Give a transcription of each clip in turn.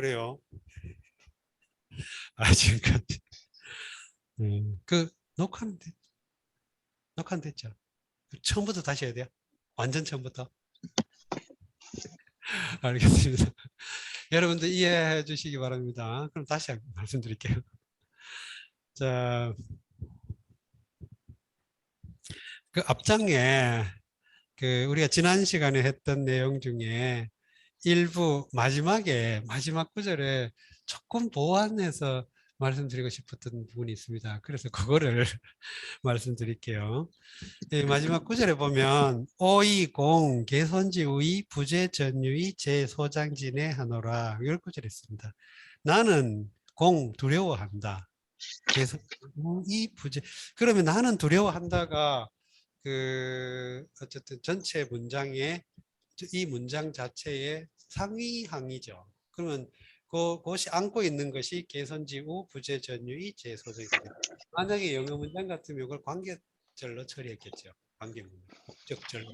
그래요. 아, 지금까지. 그, 녹화는 됐죠. 처음부터 다시 해야 돼요? 완전 처음부터? 알겠습니다. 여러분들 이해해 주시기 바랍니다. 그럼 다시 말씀드릴게요. 자, 그 앞장에 그 우리가 지난 시간에 했던 내용 중에 일부 마지막 구절에 조금 보완해서 말씀드리고 싶었던 부분이 있습니다. 그래서 그거를 말씀드릴게요. 예, 마지막 구절에 보면 오이공 개선지 우이 부재 전유이 제소장진에 하노라 이걸 구절에 있습니다. 나는 공 두려워한다. 개선 이 부재 그러면 나는 두려워한다가 그 어쨌든 전체 문장의 이 문장 자체의 상위항이죠. 그러면 그것이 안고 있는 것이 개선지우 부재전유의 제소적입니다. 만약에 영어 문장 같으면 이걸 관계절로 처리했겠죠. 관계문, 목적절로.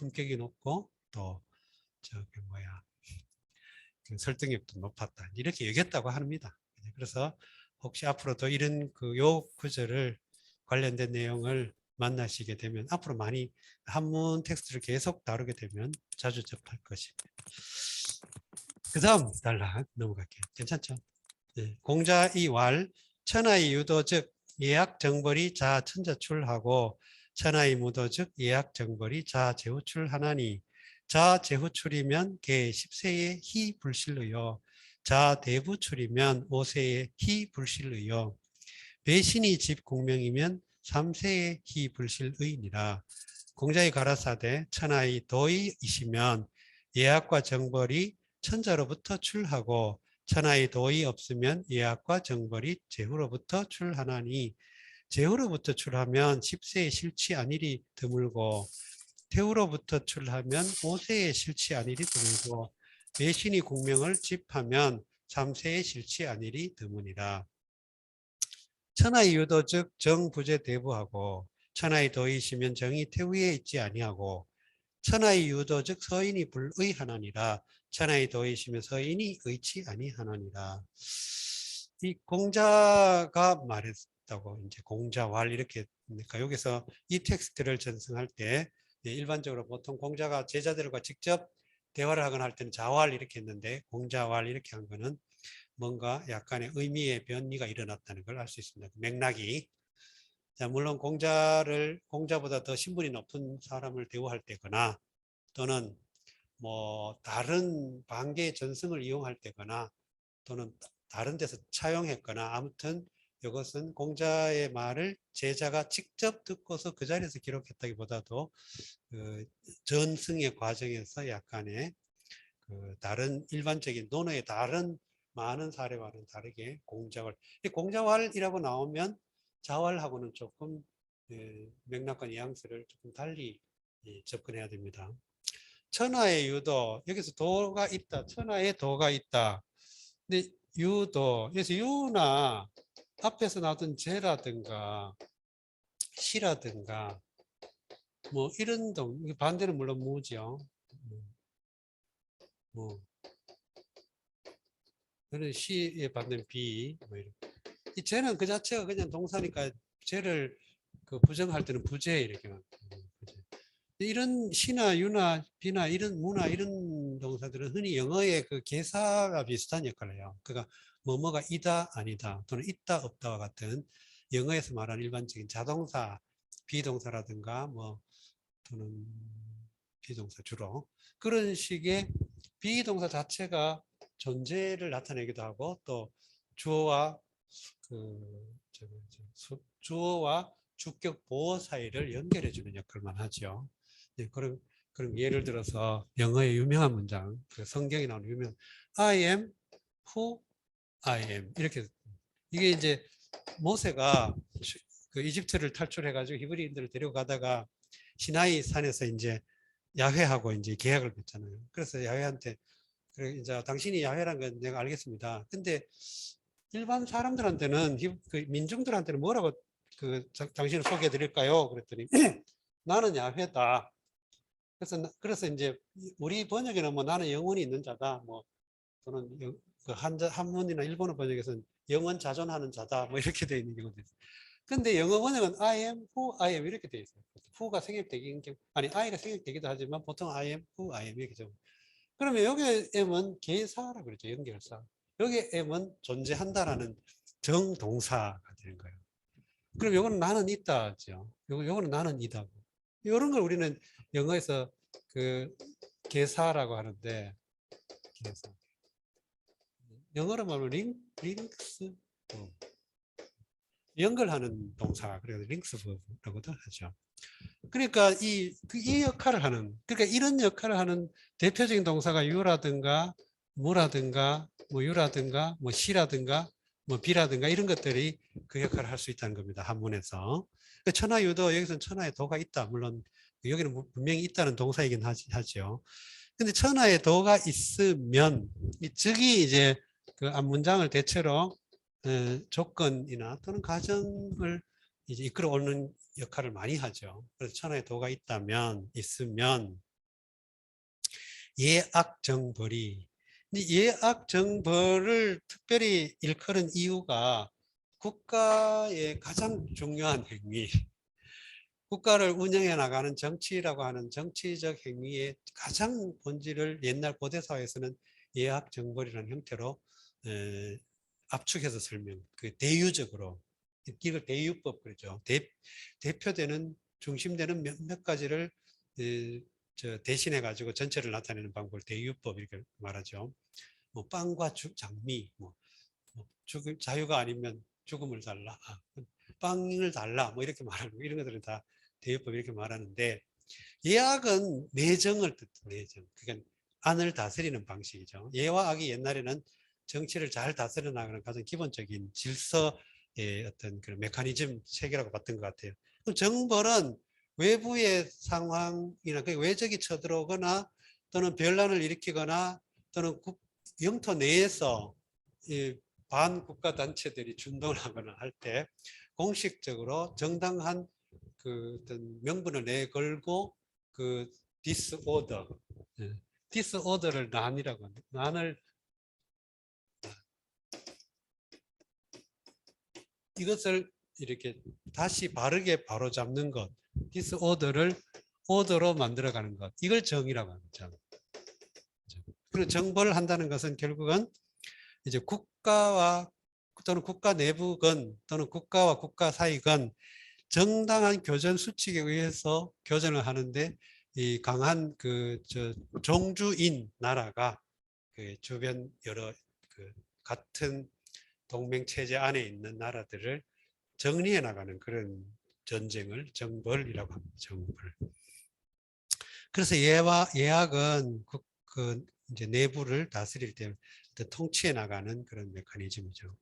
품격이 높고 또 저기 뭐야 그 설득력도 높았다. 이렇게 얘기했다고 합니다. 그래서 혹시 앞으로도 이런 그 요 구절을 관련된 내용을 만나시게 되면 앞으로 많이 한문 텍스트를 계속 다루게 되면 자주 접할 것입니다. 그 다음 단락 넘어갈게요. 괜찮죠? 네. 공자이왈 천하의 유도 즉 예약 정벌이 자 천자출하고 천하의 무도 즉 예약 정벌이 자 제후출하나니 자 제후출이면 개 10세의 희 불실의요 자 대부출이면 5세의 희 불실의요 배신이 집 공명이면 3세의 희 불실의니라. 공자의 가라사대 천하의 도의이시면 예약과 정벌이 천자로부터 출하고 천하의 도의 없으면 예약과 정벌이 제후로부터 출하나니 제후로부터 출하면 10세에 실치 아니리 드물고 태후로부터 출하면 5세에 실치 아니리 드물고 매신이 공명을 집하면 3세에 실치 아니리 드무니라. 천하의 유도 즉 정부재 대부하고 천하의 도이시면 정이 태후에 있지 아니하고 천하의 유도 즉 서인이 불의하나니라. 천하의 도이시면 서인이 의치 아니하나니라. 이 공자가 말했다고 이제 공자왈 이렇게 그러니까 여기서 이 텍스트를 전승할 때 일반적으로 보통 공자가 제자들과 직접 대화를 하거나 할 때는 자왈 이렇게 했는데 공자왈 이렇게 한 거는 뭔가 약간의 의미의 변이가 일어났다는 걸 알 수 있습니다. 맥락이. 자, 물론 공자보다 더 신분이 높은 사람을 대우할 때거나 또는 뭐 다른 반개의 전승을 이용할 때거나 또는 다른 데서 차용했거나 아무튼 이것은 공자의 말을 제자가 직접 듣고서 그 자리에서 기록했다기보다도 그 전승의 과정에서 약간의 그 다른 일반적인 논어의 다른 많은 사례와는 다르게 공자왈이라고 나오면 자왈하고는 조금 맥락과 뉘앙스를 조금 달리 접근해야 됩니다. 천하의 유도, 여기서 도가 있다. 천하에 도가 있다. 근데 유도, 그래서 유나 앞에서 나왔던 제라든가 시라든가 뭐 이런 반대는 물론 무죠. 뭐 그런 시에 받는 비, 뭐 이런. 이 제는 그 자체가 그냥 동사니까 제를 그 부정할 때는 부제 이렇게만. 이런 시나 유나 비나 이런 무나 이런 동사들은 흔히 영어의 그 개사가 비슷한 역할을 해요. 그러니까 뭐뭐가 이다 아니다 또는 있다 없다와 같은 영어에서 말하는 일반적인 자동사 비동사라든가 뭐 또는 비동사 주로 그런 식의 비동사 자체가 존재를 나타내기도 하고 또 주어와 주어와 주격 보어 사이를 연결해주는 역할만 하죠. 네, 그럼 예를 들어서 영어의 유명한 문장, 그 성경에 나오는 유명 I am who I am 이렇게 이게 이제 모세가 그 이집트를 탈출해가지고 히브리인들을 데려가다가 시나이 산에서 이제 야훼하고 이제 계약을 맺잖아요. 그래서 야훼한테 그래 이제 당신이 야훼란 건 내가 알겠습니다. 근데 일반 사람들한테는 그 민중들한테는 뭐라고 그 당신을 소개해 드릴까요? 그랬더니 나는 야훼다. 그래서 이제 우리 번역에는 뭐 나는 영혼이 있는 자다. 뭐 또는 그 한문이나 일본어 번역에서는 영원 자존하는 자다. 뭐 이렇게 되어 있는 경우도 있어요. 근데 영어 번역은 I am who I am 이렇게 되어 있어요. who가 생략되긴 아니 I가 생략되기도 하지만 보통 I am who I am 이렇게 좀. 그러면 여기 M은 개사라고 그러죠. 연결사. 여기 M은 존재한다라는 정동사가 되는 거예요. 그럼 요거는 나는 있다죠. 요거는 나는 이다. 이런 걸 우리는 영어에서 그 개사라고 하는데 개사. 영어로 말하면 링크스 연결하는 동사 그래서 링크스라고도 하죠. 그러니까 이 역할을 하는 그러니까 이런 역할을 하는 대표적인 동사가 유라든가 무라든가 뭐 유라든가 뭐 시라든가 뭐 비라든가 이런 것들이 그 역할을 할 수 있다는 겁니다. 한문에서. 천하유도 여기서는 천하에 도가 있다. 물론 여기는 분명히 있다는 동사이긴 하죠. 근데 천하에 도가 있으면 즉이 이제 그 앞문장을 대체로 조건이나 또는 가정을 이제 이끌어오는 역할을 많이 하죠. 그래서 천하에 도가 있으면 예악정벌이 예악정벌을 특별히 일컬은 이유가 국가의 가장 중요한 행위 국가를 운영해 나가는 정치라고 하는 정치적 행위의 가장 본질을 옛날 고대사회에서는 예악정벌이라는 형태로 압축해서 그 대유적으로 이걸 대유법 그러죠. 대표되는 중심되는 몇 가지를 대신해 가지고 전체를 나타내는 방법을 대유법 이렇게 말하죠. 뭐 빵과 장미, 자유가 아니면 죽음을 달라, 빵을 달라, 뭐 이렇게 말하는 이런 것들은 다 대유법 이렇게 말하는데 예악은 내정을 뜻해요. 내정. 그러니까 안을 다스리는 방식이죠. 예와 악이 옛날에는 정치를 잘 다스려 나가는 가장 기본적인 질서 어떤 그런 메커니즘 체계라고 봤던 것 같아요. 그럼 정벌은 외부의 상황이나 그 외적이 쳐들어오거나 또는 변란을 일으키거나 또는 영토 내에서 반국가 단체들이 준동을 하거나 할 때 공식적으로 정당한 그 어떤 명분을 내걸고 그 디스오더, 디스오더를 난이라고 합니다. 난을 이것을 이렇게 다시 바르게 바로잡는 것, 디스오더를 오더로 만들어가는 것, 이걸 정의라고 합니다. 그리고 정벌을 한다는 것은 결국은 이제 국가와 또는 국가 내부건 또는 국가와 국가 사이건 정당한 교전 수칙에 의해서 교전을 하는데 이 강한 종주인 나라가 그 주변 여러 그 같은 동맹 체제 안에 있는 나라들을 정리해 나가는 그런 전쟁을 정벌이라고 합니다. 정벌. 그래서 예학은 그 이제 내부를 다스릴 때 통치해 나가는 그런 메커니즘이죠.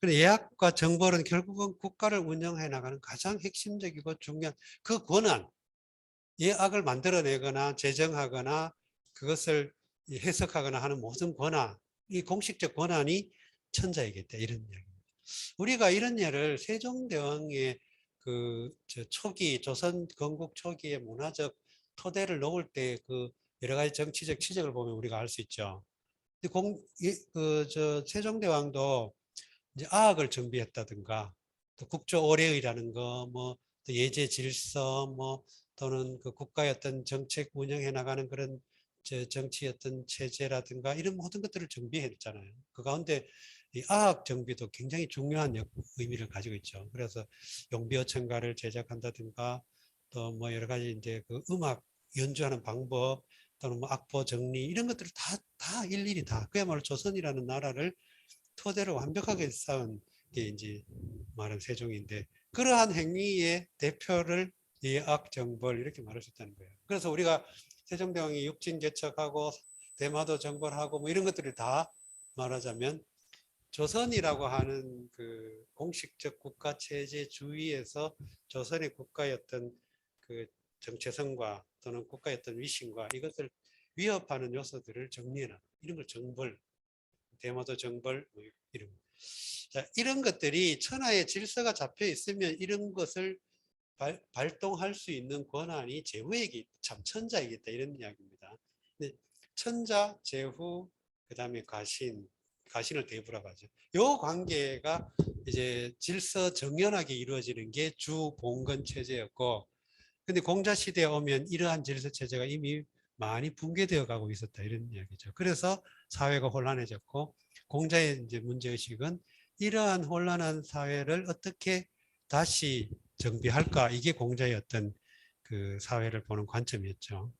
그런데 예학과 정벌은 결국은 국가를 운영해 나가는 가장 핵심적이고 중요한 그 권한, 예학을 만들어내거나 제정하거나 그것을 해석하거나 하는 모든 권한, 이 공식적 권한이 천자이겠다 이런 이야기입니다. 우리가 이런 예를 세종대왕의 초기 조선 건국 초기의 문화적 토대를 놓을 때 그 여러 가지 정치적 취적을 보면 우리가 알 수 있죠. 세종대왕도 이제 아학을 정비했다든가 또 국조 오례의라는 거, 뭐 예제 질서, 뭐 또는 그 국가의 어떤 정책 운영해 나가는 그런 정치 어떤 체제라든가 이런 모든 것들을 정비했잖아요. 그 가운데 이 아학 정비도 굉장히 중요한 의미를 가지고 있죠. 그래서 용비어천가를 제작한다든가 또 뭐 여러 가지 이제 그 음악 연주하는 방법 또는 뭐 악보 정리 이런 것들을 다 일일이 다 그야말로 조선이라는 나라를 토대로 완벽하게 쌓은 게 이제 말은 세종인데 그러한 행위의 대표를 예악정벌 이렇게 말할 수 있다는 거예요. 그래서 우리가 세종대왕이 육진개척하고 대마도 정벌하고 뭐 이런 것들을 다 말하자면 조선이라고 하는 그 공식적 국가 체제 주위에서 조선의 국가였던 그 정체성과 또는 국가였던 위신과 이것을 위협하는 요소들을 정리해라. 이런 걸 정벌, 대마도 정벌 뭐 이런. 자, 이런 것들이 천하의 질서가 잡혀 있으면 이런 것을 발동할 수 있는 권한이 제후에게 참 천자이겠다 이런 이야기입니다. 근데 천자, 제후, 그 다음에 가신을 대부라고 하죠. 요 관계가 이제 질서 정연하게 이루어지는 게 주 봉건 체제였고, 근데 공자 시대에 오면 이러한 질서 체제가 이미 많이 붕괴되어 가고 있었다 이런 이야기죠. 그래서 사회가 혼란해졌고 공자의 이제 문제의식은 이러한 혼란한 사회를 어떻게 다시 정비할까 이게 공자의 어떤 그 사회를 보는 관점이었죠.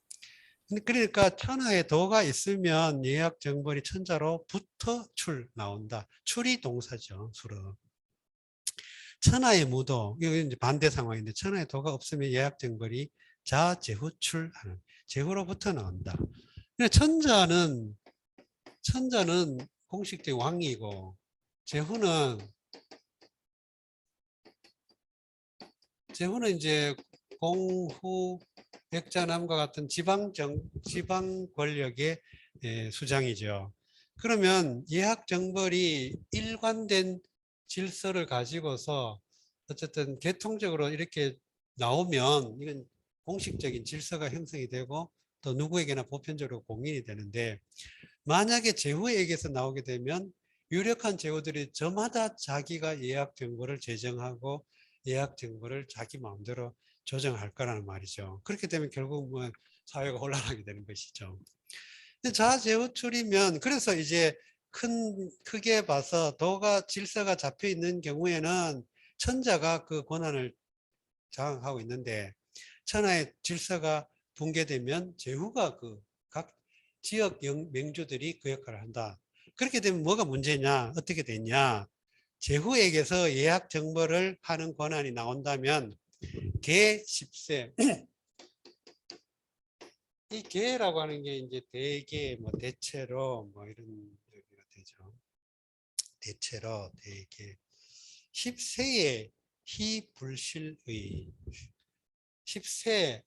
그러니까 천하에 도가 있으면 예약 정벌이 천자로 붙어 출 나온다. 출이 동사죠. 수로. 천하의 무도 이거 이제 반대 상황인데 천하의 도가 없으면 예약 정벌이 자제후출하는 제후로부터 나온다. 천자는 공식적 왕이고 제후는 이제 공후 백자남과 같은 지방 권력의 수장이죠. 그러면 예학 정벌이 일관된 질서를 가지고서 어쨌든 계통적으로 이렇게 나오면 이건 공식적인 질서가 형성이 되고 또 누구에게나 보편적으로 공인이 되는데 만약에 제후에게서 나오게 되면 유력한 제후들이 저마다 자기가 예약 정보를 제정하고 예약 정보를 자기 마음대로 조정할 거라는 말이죠. 그렇게 되면 결국 뭐 사회가 혼란하게 되는 것이죠. 자제후출이면 그래서 이제 크게 봐서 도가 질서가 잡혀 있는 경우에는 천자가 그 권한을 장악하고 있는데 천하의 질서가 붕괴되면 제후가 그 각 지역 명주들이 그 역할을 한다. 그렇게 되면 뭐가 문제냐? 어떻게 되냐? 제후에게서 예약 정벌을 하는 권한이 나온다면 개 10세 이 개라고 하는 게 이제 대개 뭐 대체로 뭐 이런 얘기가 되죠. 대체로 대개 10세의 희불실의 10세는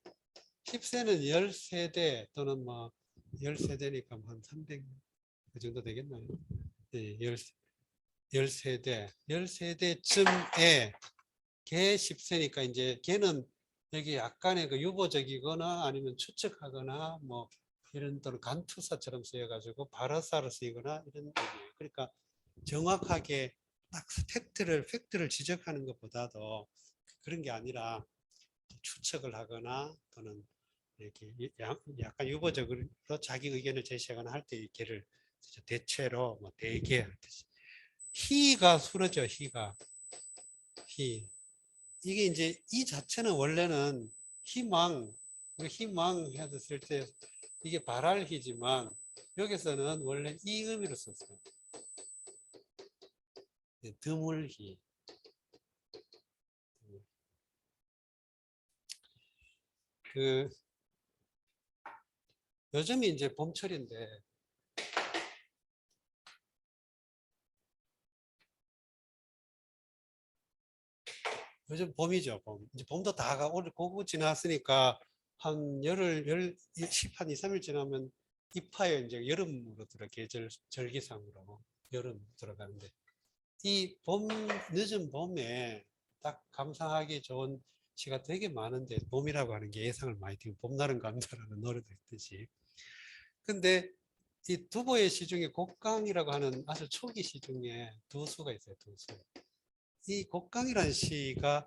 10세대 또는 뭐 10세대니까 한 300, 그 정도 되겠나요? 네, 10세대쯤에 개 10세니까 이제 개는 여기 약간의 그 유보적이거나 아니면 추측하거나 뭐 이런 또는 간투사처럼 쓰여가지고 발화사로 쓰이거나 이런 얘기예요. 그러니까 정확하게 딱 팩트를 지적하는 것보다도 그런 게 아니라 추측을 하거나 또는 이렇게 약간 유보적으로 자기 의견을 제시하거나 할 때 이 개를 대체로 뭐 대개 할 뜻이. 희가 수로죠. 희가 희. 이게 이제 이 자체는 원래는 희망 해서 때 이게 발할희지만 여기서는 원래 이 의미로 썼어요. 드물희. 그 요즘이 이제 봄철인데 요즘 봄이죠. 봄. 이제 봄도 다가 오늘 고고 지났으니까 한 한 2, 3일 지나면 입하에 이제 여름으로 들어 계절 절기상으로 여름 들어가는데 이 봄, 늦은 봄에 딱 감상하기 좋은 시가 되게 많은데 봄이라고 하는 게 예상을 많이 띄고 봄날은 간다라는 노래도 있듯이 근데 이 두보의 시 중에 곡강이라고 하는 아주 초기 시 중에 두 수가 있어요. 두 수. 이 곡강이라는 시가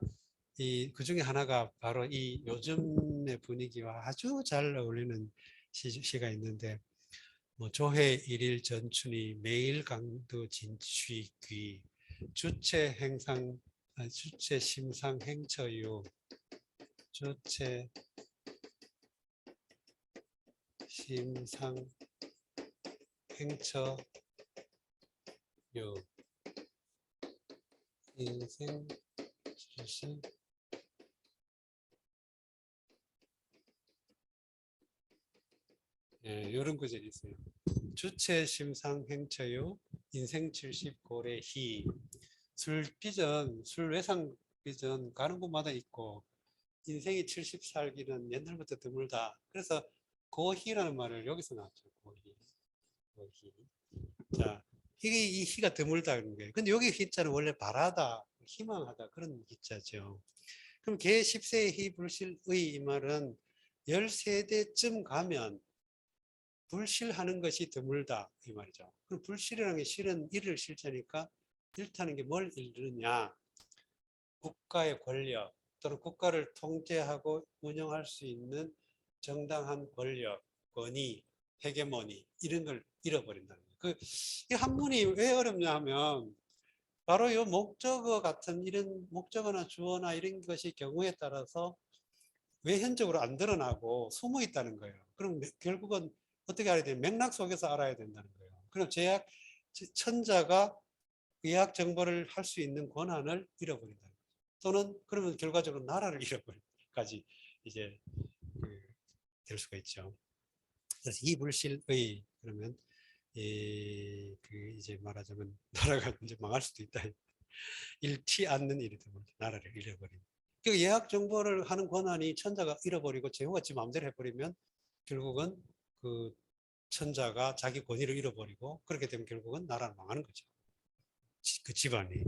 그 중에 하나가 바로 이 요즘의 분위기와 아주 잘 어울리는 시가 있는데 뭐 조회 일일 전춘이 매일 강도 진취귀 주체 행상 주체 심상 행처유 주체 심상 행처유 인생 주신 예, 이런 구절이 있어요. 주체 심상 행처유 인생 70 고래 희 술빚은 술 외상 빚은 가는 곳마다 있고 인생이 70 살기는 옛날부터 드물다. 그래서 고희라는 말을 여기서 나왔죠. 고희. 고희. 자, 이게 이 희가 드물다는 거예요. 근데 여기 희자는 원래 바라다, 희망하다 그런 희자죠. 그럼 개 10세의 희불실의 이 말은 10세대쯤 가면 불실하는 것이 드물다 이 말이죠. 그럼 불실이라는 게 실은 일을 실자니까 일타는 게 뭘 이루느냐? 국가의 권력 또는 국가를 통제하고 운영할 수 있는 정당한 권력, 권위, 헤게모니 이런 걸 잃어버린다는 거예요. 이 한문이 왜 어렵냐 하면 바로 이 목적어 같은 이런 목적어나 주어나 이런 것이 경우에 따라서 외현적으로 안 드러나고 숨어 있다는 거예요. 그럼 결국은 어떻게 알아야 돼요? 맥락 속에서 알아야 된다는 거예요. 그럼 천자가 의학 정보를 할 수 있는 권한을 잃어버린다. 또는 그러면 결과적으로 나라를 잃어버릴까지 이제 될 수가 있죠. 그래서 이불실의 그러면 이제 말하자면 나라가 이제 망할 수도 있다. 잃지 않는 일이 되면 나라를 잃어버린. 그 예약 정보를 하는 권한이 천자가 잃어버리고 제후가 지 마음대로 해버리면 결국은 그 천자가 자기 권위를 잃어버리고 그렇게 되면 결국은 나라를 망하는 거죠. 그 집안이.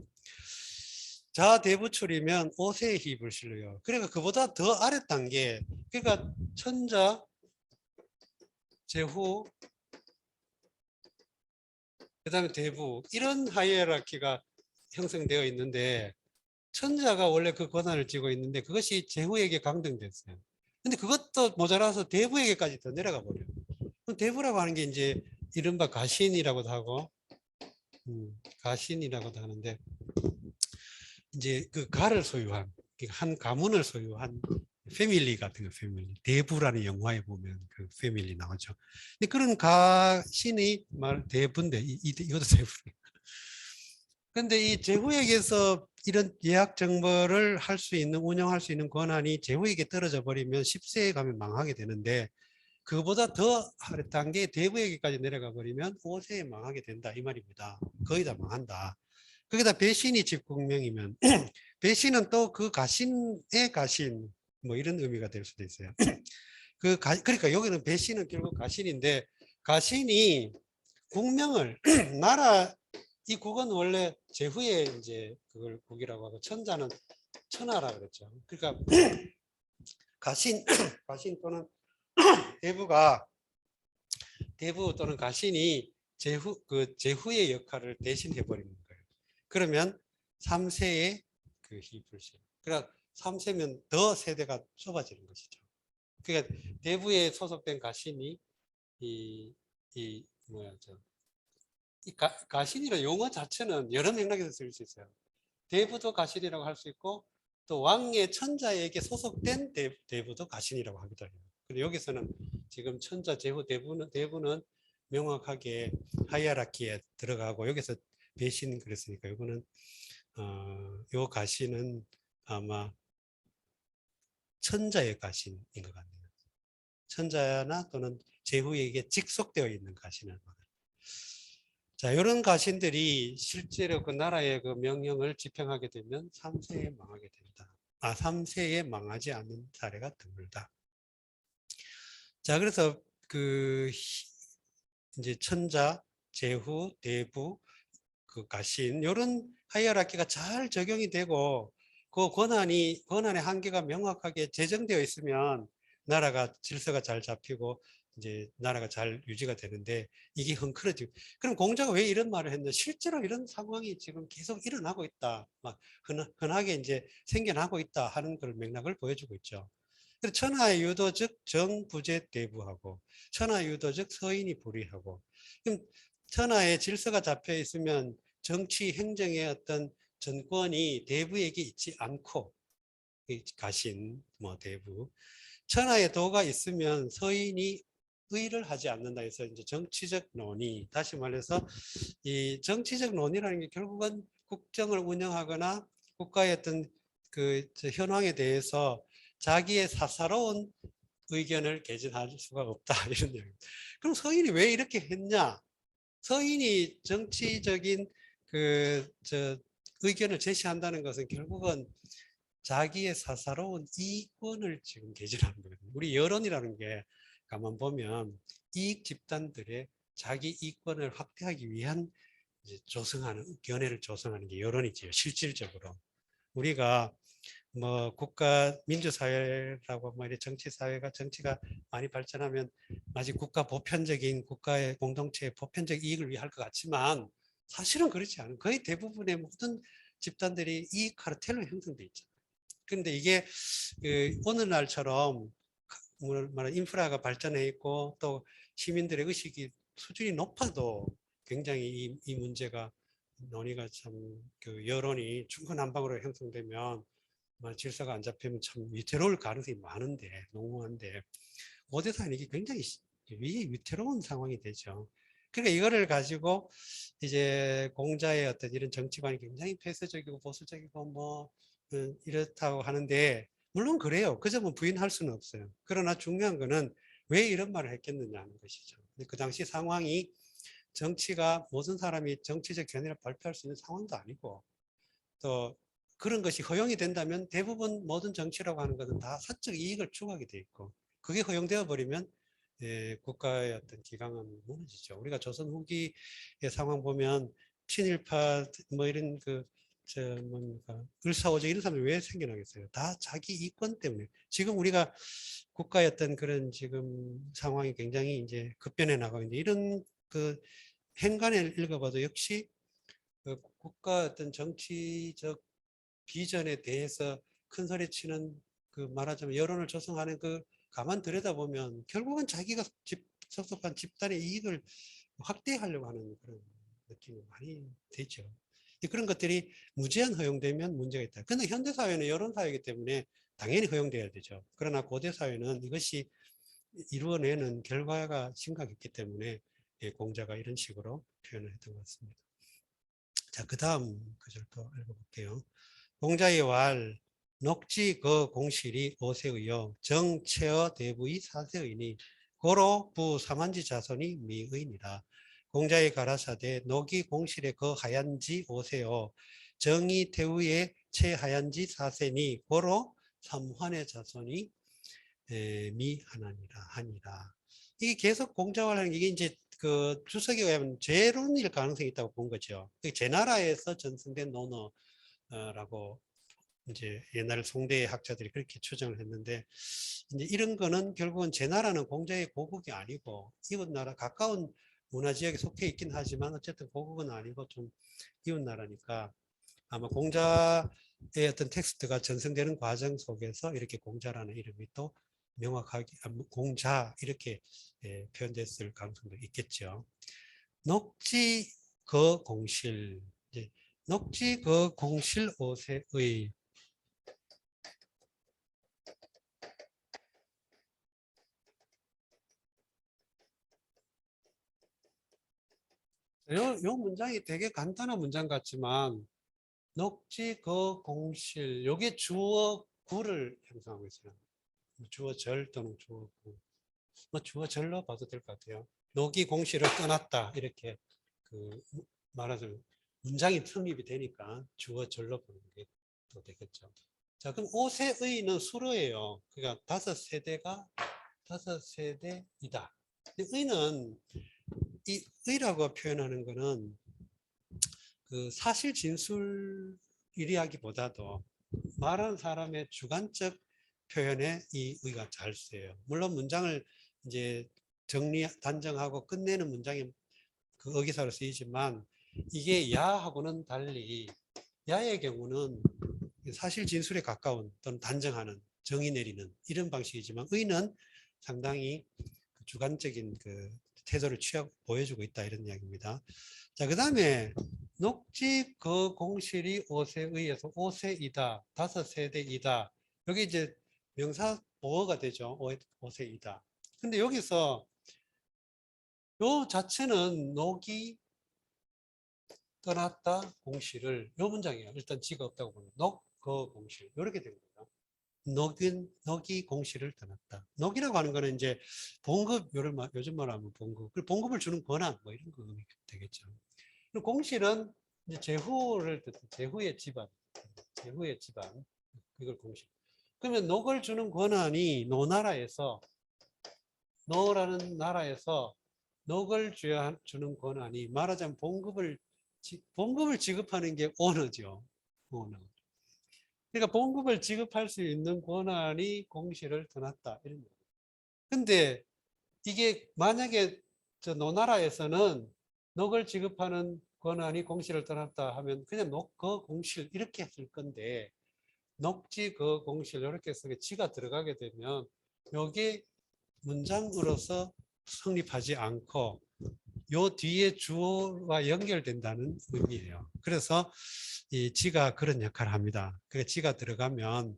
자 대부출이면 5세의 희입을 실려요. 그러니까 그보다 더 아래 단계. 그러니까 천자, 제후, 그 다음에 대부 이런 하이에라키가 형성되어 있는데 천자가 원래 그 권한을 쥐고 있는데 그것이 제후에게 강등됐어요. 근데 그것도 모자라서 대부에게까지 더 내려가 버려요. 그럼 대부라고 하는 게 이제 이른바 가신이라고도 하고 가신이라고도 하는데 이제 그 가를 소유한 한 가문을 소유한 패밀리 같은 거 패밀리 대부라는 영화에 보면 그 패밀리 나오죠. 근데 그런 가신이 말 대부인데 이것도 대부예요. 근데 이 제후에게서 이런 예약 정보를 할 수 있는 운영할 수 있는 권한이 제후에게 떨어져 버리면 10세에 가면 망하게 되는데 그보다 더 아래 단계 대부에게까지 내려가 버리면 5세에 망하게 된다 이 말입니다. 거의 다 망한다. 거기다 배신이 집국명이면 배신은 또 그 가신의 가신 뭐 이런 의미가 될 수도 있어요. 그러니까 여기는 배신은 결국 가신인데 가신이 국명을 나라 이 국은 원래 제후에 이제 그걸 국이라고 하고 천자는 천하라 그랬죠. 그러니까 가신 가신 또는 대부가 대부 또는 가신이 제후의 역할을 대신해 버리는 거예요. 그러면 3세의 그 희불신. 그러니까 3세면 더 세대가 좁아지는 것이죠. 그러니까 대부에 소속된 가신이 이 뭐야 이 가신이라는 용어 자체는 여러 맥락에서 쓸 수 있어요. 대부도 가신이라고 할 수 있고 또 왕의 천자에게 소속된 대부도 가신이라고 하기도 해요. 근데 여기서는 지금 천자 제후 대부는 명확하게 하이라키에 들어가고 여기서 배신 그랬으니까 이거는 요 가신은 아마 천자의 가신인 것 같네요. 천자나 또는 제후에게 직속되어 있는 가신을 말합니다. 자, 이런 가신들이 실제로 그 나라의 그 명령을 집행하게 되면 3세에 망하게 된다. 3세에 망하지 않는 사례가 드물다. 자, 그래서 그 이제 천자, 제후, 대부, 그 가신 이런 하이어라키가 잘 적용이 되고 그 권한의 한계가 명확하게 제정되어 있으면 나라가 질서가 잘 잡히고 이제 나라가 잘 유지가 되는데 이게 헝클어지고 그럼 공자가 왜 이런 말을 했냐 실제로 이런 상황이 지금 계속 일어나고 있다 막 흔하게 이제 생겨나고 있다 하는 그 맥락을 보여주고 있죠. 천하의 유도 즉 정부재 대부하고 천하의 유도 즉 서인이 불의하고 그럼 천하의 질서가 잡혀 있으면 정치 행정의 어떤 전권이 대부에게 있지 않고 가신 뭐 대부 천하의 도가 있으면 서인이 의를 하지 않는다 해서 이제 정치적 논의 다시 말해서 이 정치적 논의라는 게 결국은 국정을 운영하거나 국가의 어떤 그 현황에 대해서 자기의 사사로운 의견을 개진할 수가 없다 이런 얘기. 그럼 서인이 왜 이렇게 했냐? 서인이 정치적인 의견을 제시한다는 것은 결국은 자기의 사사로운 이권을 지금 개진하는 거거든요. 우리 여론이라는 게 가만 보면 이익 집단들의 자기 이권을 확대하기 위한 이제 견해를 조성하는 게 여론이지요. 실질적으로 우리가 뭐 국가 민주사회라고 뭐 정치가 많이 발전하면 마치 국가 보편적인 국가의 공동체의 보편적 이익을 위할 것 같지만 사실은 그렇지 않아요. 거의 대부분의 모든 집단들이 이익 카르텔로 형성돼 있잖아요. 그런데 이게 오늘날처럼 인프라가 발전해 있고 또 시민들의 의식이 수준이 높아도 굉장히 이 문제가 논의가 그 여론이 중구난방으로 형성되면 질서가 안 잡히면 참 위태로울 가능성이 많은데 농후한데 고대사는 이게 굉장히 위태로운 상황이 되죠. 그러니까 이거를 가지고 이제 공자의 어떤 이런 정치관이 굉장히 폐쇄적이고 보수적이고 뭐 이렇다고 하는데 물론 그래요. 그 점은 부인할 수는 없어요. 그러나 중요한 거는 왜 이런 말을 했겠느냐 하는 것이죠. 그 당시 상황이 정치가 모든 사람이 정치적 견해를 발표할 수 있는 상황도 아니고 또 그런 것이 허용이 된다면 대부분 모든 정치라고 하는 것은 다 사적 이익을 추구하게 돼 있고 그게 허용되어 버리면 국가의 어떤 기강은 무너지죠. 우리가 조선 후기의 상황 보면 친일파 뭐 이런 뭡니까 을사오적 이런 사람들이 왜 생겨나겠어요? 다 자기 이권 때문에. 지금 우리가 국가의 어떤 그런 지금 상황이 굉장히 이제 급변해 나가고 있는데 이런 그 행간을 읽어봐도 역시 국가 어떤 정치적 비전에 대해서 큰 소리 치는 그 말하자면 여론을 조성하는 그 가만 들여다보면 결국은 자기가 소속한 집단의 이익을 확대하려고 하는 그런 느낌이 많이 되죠. 그런 것들이 무제한 허용되면 문제가 있다. 그런데 현대사회는 여론사회이기 때문에 당연히 허용돼야 되죠. 그러나 고대사회는 이것이 이루어내는 결과가 심각했기 때문에 공자가 이런 식으로 표현을 했던 것 같습니다. 자, 그 다음 구절 또 읽어볼게요. 공자의 왈 녹지 그 공실이 5세의요 정체어 대부의 4세의니 고로 부 삼한지 자손이 미의니라. 공자의 가라사대 녹이 공실에 거하얀지 오세요. 정이 태우에 채하얀지 사세니 고로 삼환의 자손이 미하나니라 하니라. 이게 계속 공자화하는 게 이게 이제 그 주석에 의하면 제론일 가능성이 있다고 본 거죠. 제 나라에서 전승된 논어라고 이제 옛날 송대 학자들이 그렇게 추정을 했는데, 이제 이런 거는 결국은 제 나라는 공자의 고국이 아니고 이웃 나라 가까운 문화 지역에 속해 있긴 하지만 어쨌든 고국은 아니고 좀 이웃 나라니까 아마 공자의 어떤 텍스트가 전승되는 과정 속에서 이렇게 공자라는 이름이 또 명확하게 공자 이렇게 표현됐을 가능성도 있겠죠. 녹지 그 공실, 녹지 그 공실 오세의 요 문장이 되게 간단한 문장 같지만 녹지 그 공실, 요게 주어 구를 형성하고 있어요. 주어 절 또는 주어 구. 뭐 주어 절로 봐도 될 것 같아요. 녹이 공실을 떠났다 이렇게 그 말하자면 문장이 성립이 되니까 주어 절로 보는 게 더 되겠죠. 자, 그럼 오세의는 수로예요. 그러니까 다섯 세대이다. 의는 이 의라고 표현하는 거는 그 사실 진술이라기보다도 말하는 사람의 주관적 표현에 이 의가 잘 쓰여요. 물론 문장을 이제 정리 단정하고 끝내는 문장이 그 어기사로 쓰이지만 이게 야하고는 달리 야의 경우는 사실 진술에 가까운 또는 단정하는 정의 내리는 이런 방식이지만 의는 상당히 주관적인 그 태도를 보여주고 있다 이런 이야기입니다. 자, 그 다음에 녹지 그 공실이 오세에 의해서 오세이다, 다섯 세대이다. 여기 이제 명사 보어가 되죠. 오세이다. 근데 여기서 요 자체는 녹이 떠났다 공실을 요 문장이에요. 일단 지가 없다고 보면 녹, 그 공실 이렇게 된 거예요. 녹이 공실을 떠났다. 녹이라고 하는 거는 이제 봉급, 요즘 말하면 봉급. 봉급을 주는 권한, 뭐 이런 거 되겠죠. 그리고 공실은 이제 제후를 뜻한 제후의 집안, 제후의 집안. 이걸 공실. 그러면 녹을 주는 권한이 노라는 나라에서 녹을 주는 권한이 말하자면 봉급을 지급하는 게 오너죠. 오너. 그러니까 봉급을 지급할 수 있는 권한이 공실을 떠났다. 이런 거예요. 근데 이게 만약에 저 노나라에서는 녹을 지급하는 권한이 공실을 떠났다 하면 그냥 녹그 공실 이렇게 했을 건데 녹지 그 공실 이렇게 해서 지가 들어가게 되면 여기 문장으로서 성립하지 않고 요 뒤에 주어와 연결된다는 의미예요. 그래서 이 지가 그런 역할을 합니다. 그러니까 지가 들어가면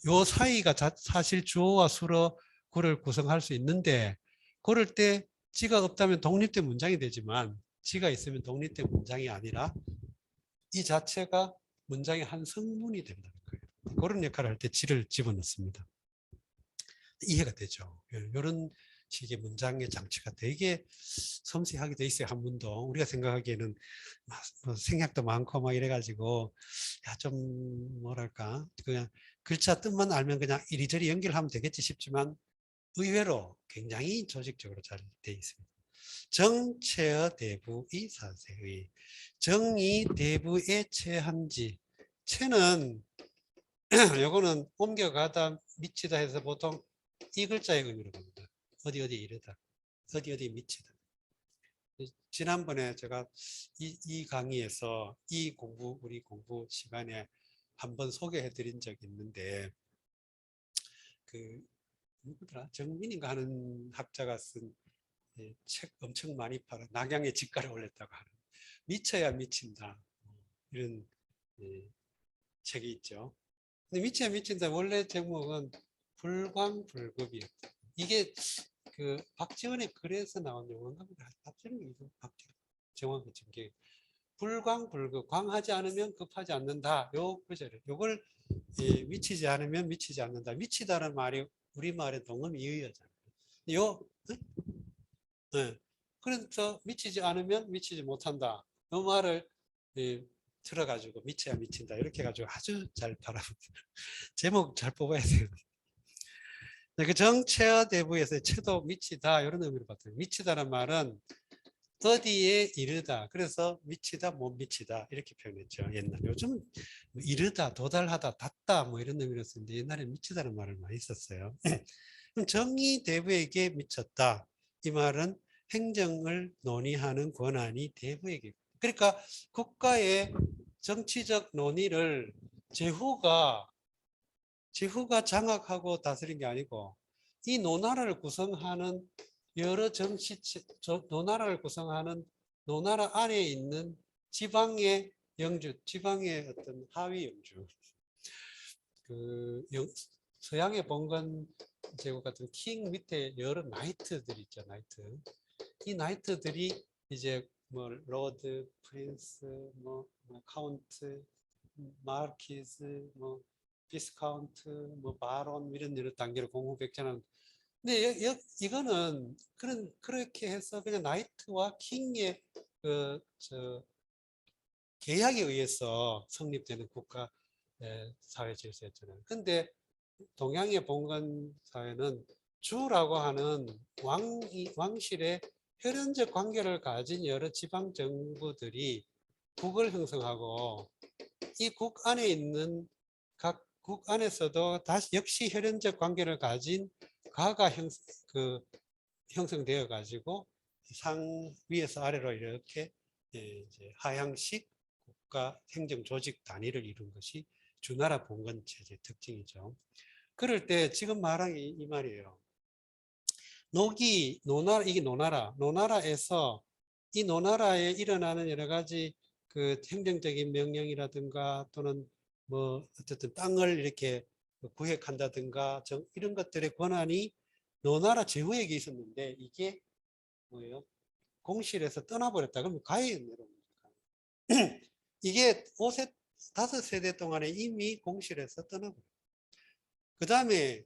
요 사이가 사실 주어와 수로 구를 구성할 수 있는데 그럴 때 지가 없다면 독립된 문장이 되지만 지가 있으면 독립된 문장이 아니라 이 자체가 문장의 한 성분이 된다는 거예요. 그런 역할을 할 때 지를 집어넣습니다. 이해가 되죠. 이런 식의 문장의 장치가 되게 섬세하게 돼 있어요. 한문도 우리가 생각하기에는 생략도 많고 막 이래가지고 좀 뭐랄까 그냥 글자 뜻만 알면 그냥 이리저리 연결하면 되겠지 싶지만 의외로 굉장히 조직적으로 잘 돼 있습니다. 정체의 대부의 사세의 정이 대부에 체한지 체는 요거는 옮겨가다 미치다 해서 보통 이 글자의 의미로 봅니다. 어디 이르다. 어디 미치다. 지난번에 제가 이 강의에서 우리 공부 시간에 한번 소개해 드린 적이 있는데, 누구더라? 정민인가 하는 학자가 쓴 책 엄청 많이 팔아. 낙양의 집가를 올렸다고 하는. 미쳐야 미친다. 이런 책이 있죠. 근데 미쳐야 미친다. 원래 제목은 불광불급이었다. 이게 박지원의 글에서 나온 용어인가 보다. 박지원이 정확히 증게 불광불급, 광하지 않으면 급하지 않는다. 요 구절을 요걸 미치지 않으면 미치지 않는다. 미치다는 말이 우리말의 동음 이의어잖아요. 요 네? 그래서 미치지 않으면 미치지 못한다. 그 말을 들어가지고 미쳐야 미친다. 이렇게 해가지고 아주 잘 팔아봅니다. 제목 잘 뽑아야 돼요. 그 정체어 대부에서 체도 미치다 이런 의미로 봤어요. 미치다는 말은 어디에 이르다. 그래서 미치다, 못 미치다 이렇게 표현했죠. 옛날. 요즘 이르다, 도달하다, 닿다 뭐 이런 의미로 쓰는데 옛날에 미치다는 말을 많이 썼어요. 그럼 정의 대부에게 미쳤다. 이 말은 행정을 논의하는 권한이 대부에게. 그러니까 국가의 정치적 논의를 제후가 장악하고 다스린 게 아니고 이 노나라를 구성하는 여러 노나라를 구성하는 노나라 안에 있는 지방의 영주, 지방의 어떤 하위 영주, 서양의 봉건 제국 같은 킹 밑에 여러 나이트들 있죠, 나이트. 이 나이트들이 이제 뭐 로드, 프린스, 뭐 카운트, 마르키스, 뭐 비스카운트, 뭐 바론 이런 여러 단계로 공후백전하는. 근데 이거는 그렇게 해서 그냥 나이트와 킹의 계약에 의해서 성립되는 국가 사회 질서였잖아요. 근데 동양의 봉건 사회는 주라고 하는 왕실의 혈연적 관계를 가진 여러 지방 정부들이 국을 형성하고 이 국 안에 있는 각 국 안에서도 다시 역시 혈연적 관계를 가진 가가 형성되어 가지고 상 위에서 아래로 이렇게 이제 하향식 국가 행정 조직 단위를 이룬 것이 주나라 봉건 체제 특징이죠. 그럴 때 지금 말한 이 말이에요. 이게 노나라에서 이 노나라에 일어나는 여러 가지 그 행정적인 명령이라든가 또는 뭐 어쨌든 땅을 이렇게 구획한다든가 이런 것들의 권한이 노나라 제후에게 있었는데 이게 뭐예요? 공실에서 떠나버렸다. 그러면 가해에 내려옵니다. 이게 5세대 동안에 이미 공실에서 떠나버렸다. 그 다음에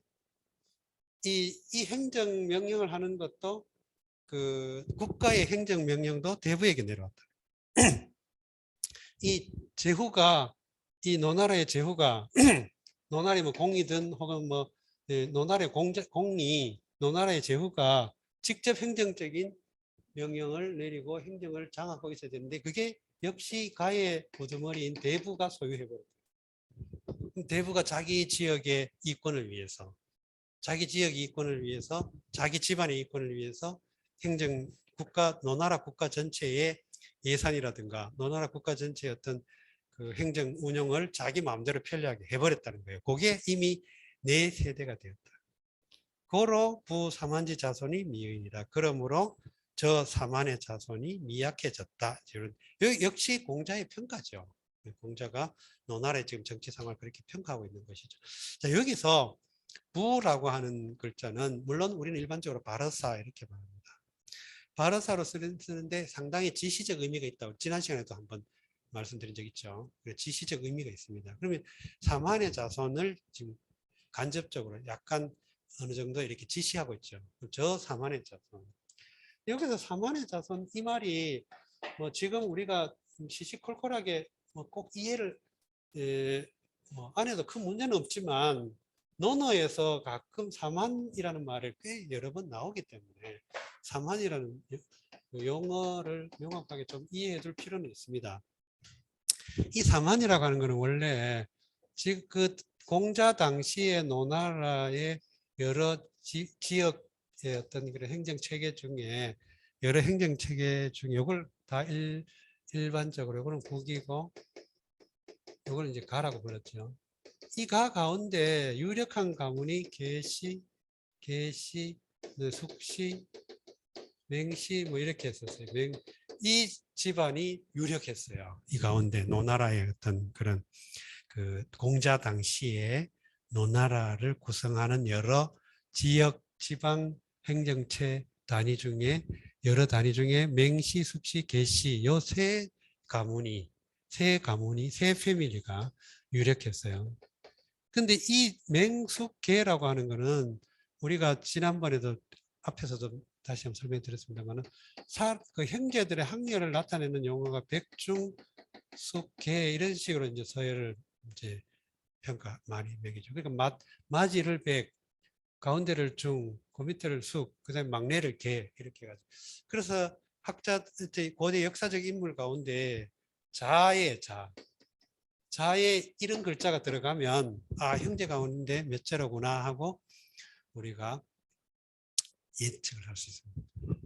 이 행정명령을 하는 것도 그 국가의 행정명령도 대부에게 내려왔다. 이 제후가, 이 노나라의 제후가, 노나라의 뭐 공이든 혹은 뭐, 노나라의 노나라의 제후가 직접 행정적인 명령을 내리고 행정을 장악하고 있어야 되는데 그게 역시 가의 우두머리인 대부가 소유해버렸다. 대부가 자기 지역의 이권을 위해서 자기 지역 이권을 위해서 자기 집안의 이권을 위해서 노나라 국가 전체의 예산이라든가 노나라 국가 전체의 어떤 그 행정 운영을 자기 마음대로 편리하게 해버렸다는 거예요. 그게 이미 4세대가 되었다. 고로 부사만지 자손이 미의이다. 그러므로 저 사만의 자손이 미약해졌다. 역시 공자의 평가죠. 공자가 노나라의 지금 정치 상황을 그렇게 평가하고 있는 것이죠. 자, 여기서 부라고 하는 글자는 물론 우리는 일반적으로 바르사 이렇게 말합니다. 바르사로 쓰는데 상당히 지시적 의미가 있다고 지난 시간에도 한번 말씀드린 적 있죠. 지시적 의미가 있습니다. 그러면 사만의 자손을 지금 간접적으로 약간 어느 정도 이렇게 지시하고 있죠. 저 사만의 자손. 여기서 사만의 자손 이 말이 뭐 지금 우리가 시시콜콜하게 뭐 꼭 이해를 뭐 안에도 큰 문제는 없지만 논어에서 가끔 사만이라는 말을 꽤 여러 번 나오기 때문에 사만이라는 용어를 명확하게 좀 이해해 둘 필요는 있습니다. 이 사만이라고 하는 것은 원래 지금 그 공자 당시의 노나라의 여러 지역의 어떤 그런 행정 체계 중에 여러 행정 체계 중에 이걸 다 일반적으로 이거는 국이고 이걸 이제 가라고 불렀죠. 이 가 가운데 유력한 가문이 계시, 숙시, 맹시 뭐 이렇게 했었어요. 이 집안이 유력했어요. 이 가운데 노나라의 어떤 그런 그 공자 당시에 노나라를 구성하는 여러 지역 지방 행정체 단위 중에 여러 단위 중에 맹시, 숙시, 계시 요 세 가문이 세 패밀리가 유력했어요. 근데 이 맹숙계라고 하는 거는 우리가 지난번에도 앞에서도 다시 한번 설명드렸습니다만은 그 형제들의 학렬을 나타내는 용어가 백중숙계 이런 식으로 이제 서열을 이제 평가 많이 매기죠. 그러니까 마지를 백, 가운데를 중, 그 밑에를 숙, 그다음에 막내를 계 이렇게 해가지고. 그래서 학자 고대 역사적 인물 가운데 자에 이런 글자가 들어가면 아 형제 가운데 몇 자로구나 하고 우리가 예측을 할 수 있습니다.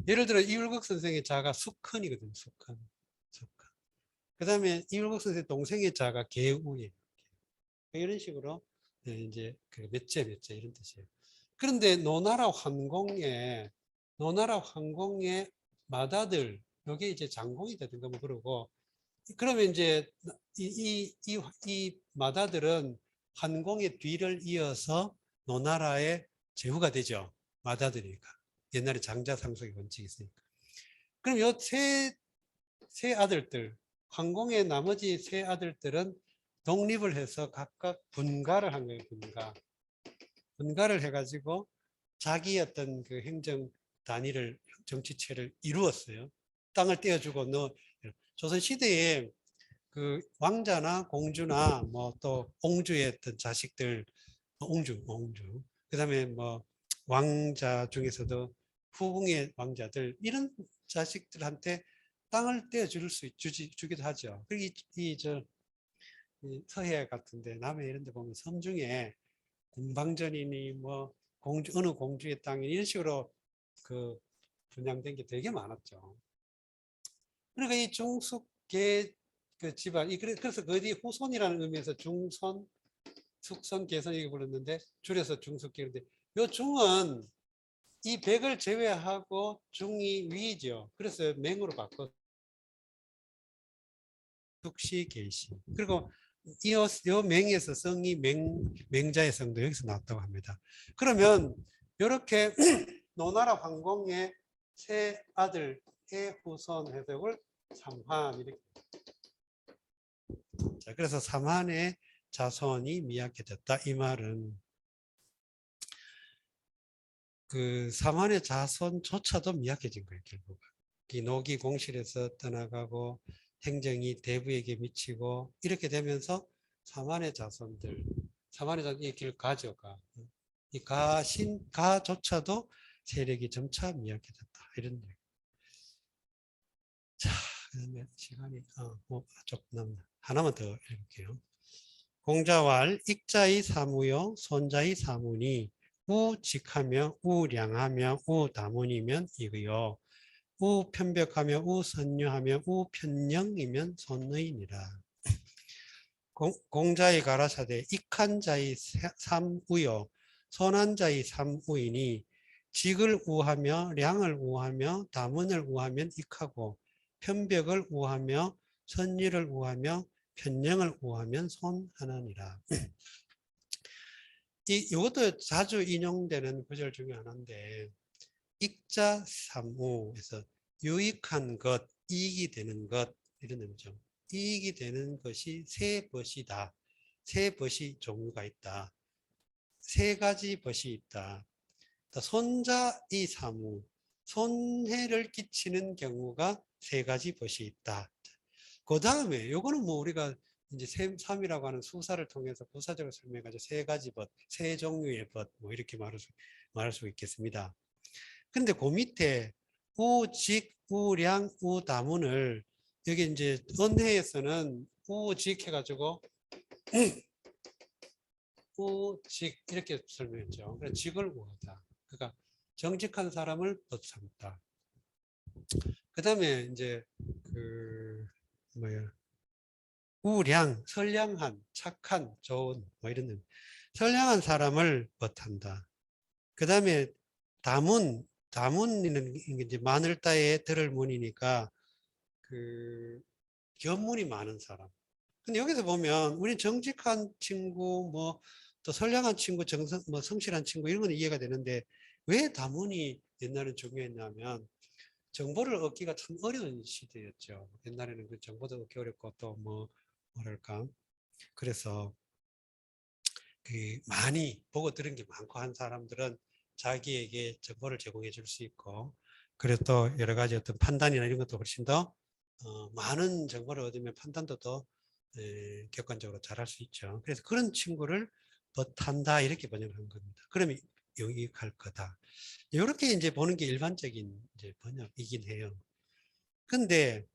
예를 들어 이율국 선생의 자가 숙헌이거든요. 숙헌. 그 다음에 이율국 선생 동생의 자가 계우예요. 이런 식으로 이제 그 몇째 이런 뜻이에요. 그런데 노나라 황공의 맏아들 여기 이제 장공이 되든가 뭐 그러고 그러면 이제 이 맏아들은 한공의 뒤를 이어서 노나라의 제후가 되죠. 맏아들이니까. 옛날에 장자상속의 원칙이 있으니까. 그럼 요 세 아들들, 황공의 나머지 세 아들들은 독립을 해서 각각 분가를 한 거예요. 분가를 해가지고 자기 어떤 그 행정 단위를 정치체를 이루었어요. 땅을 떼어주고 조선 시대에 그 왕자나 공주나 뭐 또 옹주의 어떤 자식들 옹주 그다음에 뭐 왕자 중에서도 후궁의 왕자들 이런 자식들한테 땅을 떼어줄 수 주기도 하죠. 그리고 이 서해 같은데 남해 이런 데 보면 섬 중에 공방전이니 뭐 어느 공주의 땅이 이런 식으로 그 분양된 게 되게 많았죠. 그러니까 이 중숙계 그 집안 그래서 그 뒤 후손이라는 의미에서 중손, 숙손, 계손 이렇게 불렀는데 줄여서 중숙계인데 요 중은 이 백을 제외하고 중이 위죠. 그래서 맹으로 바꿔 숙시 계시. 그리고 요 맹에서 성이 맹자의 성도 여기서 나왔다고 합니다. 그러면 이렇게 노나라 황공의 세 아들의 후손 해석을 삼환 이렇게. 자, 그래서 삼환의 자손이 미약해졌다 이 말은 그 삼환의 자손조차도 미약해진 거예요. 결국 녹이 공실에서 떠나가고 행정이 대부에게 미치고 이렇게 되면서 삼환의 자손들 이 길 가져가 이 가조차도 세력이 점차 미약해졌다 이런 얘기. 자, 그다음에 시간이 조금 남나 하나만 더 읽을게요. 공자왈 익자의 사무요 손자의 사문이 우직하며 우량하며 우다문이면 이거요 우편벽하며 우선유하며 우편령이면 손의니라. 공자의 가라사대 익한 자의 삼우요 선한 자의 삼우이니 직을 우하며 량을 우하며 다문을 우하면 익하고 편벽을 우하며 선유를 우하며 편령을 우하면 손하나니라. 이것도 자주 인용되는 구절 중에 하나인데 익자 삼우에서 유익한 것, 이익이 되는 것 이런 의미죠. 이익이 되는 것이 세 벗이다. 세 벗이 종류가 있다. 세 가지 벗이 있다. 손자의 사무, 손해를 끼치는 경우가 세 가지 벗이 있다. 그 다음에 요거는 뭐 우리가 이제 셈삼이라고 하는 수사를 통해서 부사적으로 설명해가지고 세 가지 벗, 세 종류의 벗, 뭐 이렇게 말할 수 있겠습니다. 근데 그 밑에 우직, 우량, 우다문을 여기 이제 언해에서는 우직 해가지고 우직 이렇게 설명했죠. 그래서 직을 우하다. 그러니까 정직한 사람을 벗삼다. 그 다음에 이제 그 뭐야 우량, 선량한, 착한, 좋은 뭐 이런 의미. 선량한 사람을 벗한다. 그 다음에 다문은 이제 마늘 따에 들을 문이니까 그 견문이 많은 사람. 근데 여기서 보면 우리 정직한 친구 뭐 또 선량한 친구 뭐 성실한 친구 이런 건 이해가 되는데 왜 다문이 옛날엔 중요했냐면 정보를 얻기가 참 어려운 시대였죠. 옛날에는 그 정보도 얻기 어렵고 또 뭐 뭐랄까 그래서 그 많이 보고 들은 게 많고 한 사람들은 자기에게 정보를 제공해 줄 수 있고 그래서 또 여러 가지 어떤 판단이나 이런 것도 훨씬 더 많은 정보를 얻으면 판단도 더 객관적으로 잘할 수 있죠. 그래서 그런 친구를 벗한다 이렇게 번역을 한 겁니다. 그러면 유익할 거다. 이렇게 이제 보는 게 일반적인 이제 번역이긴 해요. 근데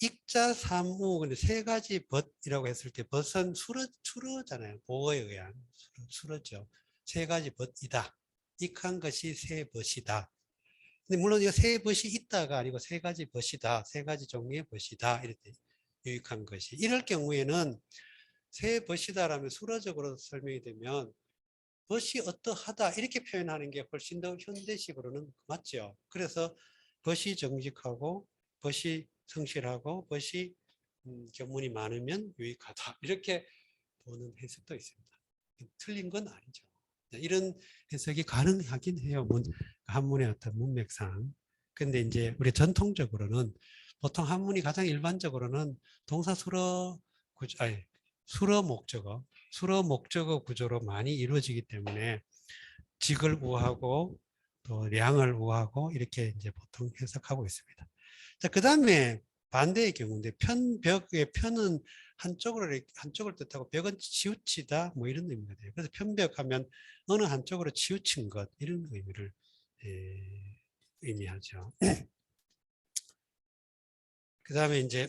익자 삼우 근데 세 가지 벗이라고 했을 때 벗은 수러잖아요. 보어에 의한 수러죠. 세 가지 벗이다. 익한 것이 세 벗이다. 근데 물론 이거 세 벗이 있다가 아니고 세 가지 벗이다. 세 가지 종류의 벗이다. 이렇게 유익한 것이. 이럴 경우에는 세 벗이다라면 수러적으로 설명이 되면 벗이 어떠하다 이렇게 표현하는 게 훨씬 더 현대식으로는 맞죠. 그래서 벗이 정직하고 벗이 성실하고 벗이 견문이 많으면 유익하다 이렇게 보는 해석도 있습니다. 틀린 건 아니죠. 이런 해석이 가능하긴 해요. 한문의 어떤 문맥상. 근데 이제 우리 전통적으로는 보통 한문이 가장 일반적으로는 동사 수러 아니 수러 목적어 구조로 많이 이루어지기 때문에 직을 우하고 또 량을 우하고 이렇게 이제 보통 해석하고 있습니다. 자, 그 다음에 반대의 경우인데 편벽의 편은 한쪽을 뜻하고 벽은 치우치다 뭐 이런 의미가 돼요. 그래서 편벽하면 어느 한쪽으로 치우친 것 이런 의미를 의미하죠. 그 다음에 이제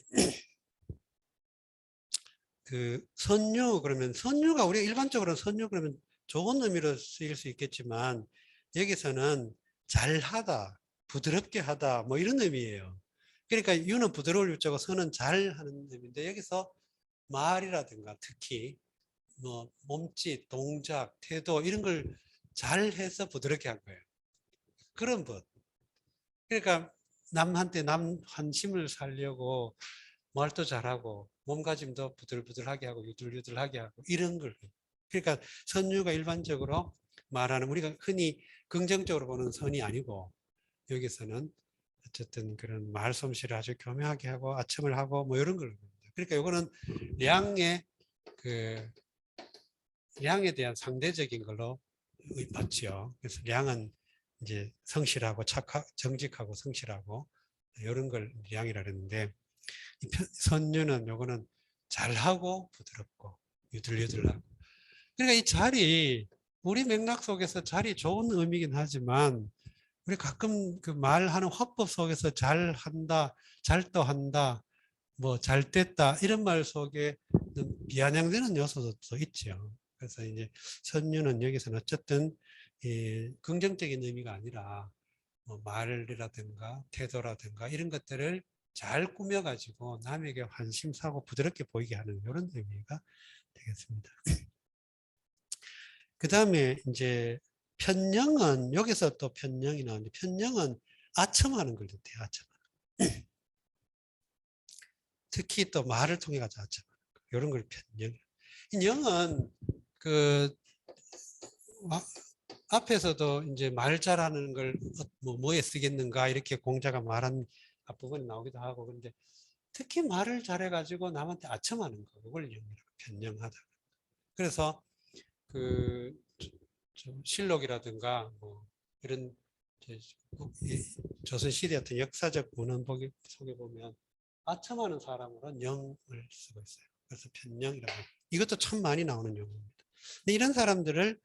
그 선유 그러면 선유가 우리가 일반적으로 선유 그러면 좋은 의미로 쓰일 수 있겠지만 여기서는 잘하다, 부드럽게 하다 뭐 이런 의미예요. 그러니까 유는 부드러울 유자고 선은 잘하는 의미인데 여기서 말이라든가 특히 뭐 몸짓, 동작, 태도 이런 걸 잘해서 부드럽게 한 거예요. 그런 것. 그러니까 남한테 남 환심을 살려고 말도 잘하고 몸가짐도 부들부들하게 하고 유들유들하게 하고 이런 걸. 그러니까 선유가 일반적으로 말하는 우리가 흔히 긍정적으로 보는 선이 아니고 여기서는 어쨌든 그런 말솜씨를 아주 교묘하게 하고 아첨을 하고 뭐 이런 걸. 그러니까 이거는 량의 그 량에 대한 상대적인 걸로 봤죠. 그래서 량은 이제 성실하고 정직하고 성실하고 이런 걸 량이라 그랬는데 선유는 요거는 잘하고 부드럽고 유들유들하고. 그러니까 이 잘이 우리 맥락 속에서 잘이 좋은 의미긴 하지만 우리 가끔 그 말하는 화법 속에서 잘한다, 잘도한다, 뭐 잘됐다 이런 말 속에 비아냥되는 요소도 있죠. 그래서 이제 선유는 여기서는 어쨌든 긍정적인 의미가 아니라 뭐 말이라든가 태도라든가 이런 것들을 잘 꾸며가지고 남에게 환심사고 부드럽게 보이게 하는 이런 의미가 되겠습니다. 그 다음에 이제 편령은 여기서 또 편령이 나오는데 편령은 아첨하는 걸 뜻해요. 아첨하는. 특히 또 말을 통해 가지고 아첨하는 거. 이런 걸 편령. 영은 그 앞에서도 이제 말 잘하는 걸 뭐에 쓰겠는가 이렇게 공자가 말한 앞부분이 나오기도 하고 그런데 특히 말을 잘해가지고 남한테 아첨하는 거 그걸 영이라고 편령하다. 그래서 그 실록이라든가 뭐 이런 조선시대 어떤 역사적 문헌 속에 보면 아첨하는 사람으로는 영을 쓰고 있어요. 그래서 편령이라고. 이것도 참 많이 나오는 용어입니다. 근데 이런 사람들을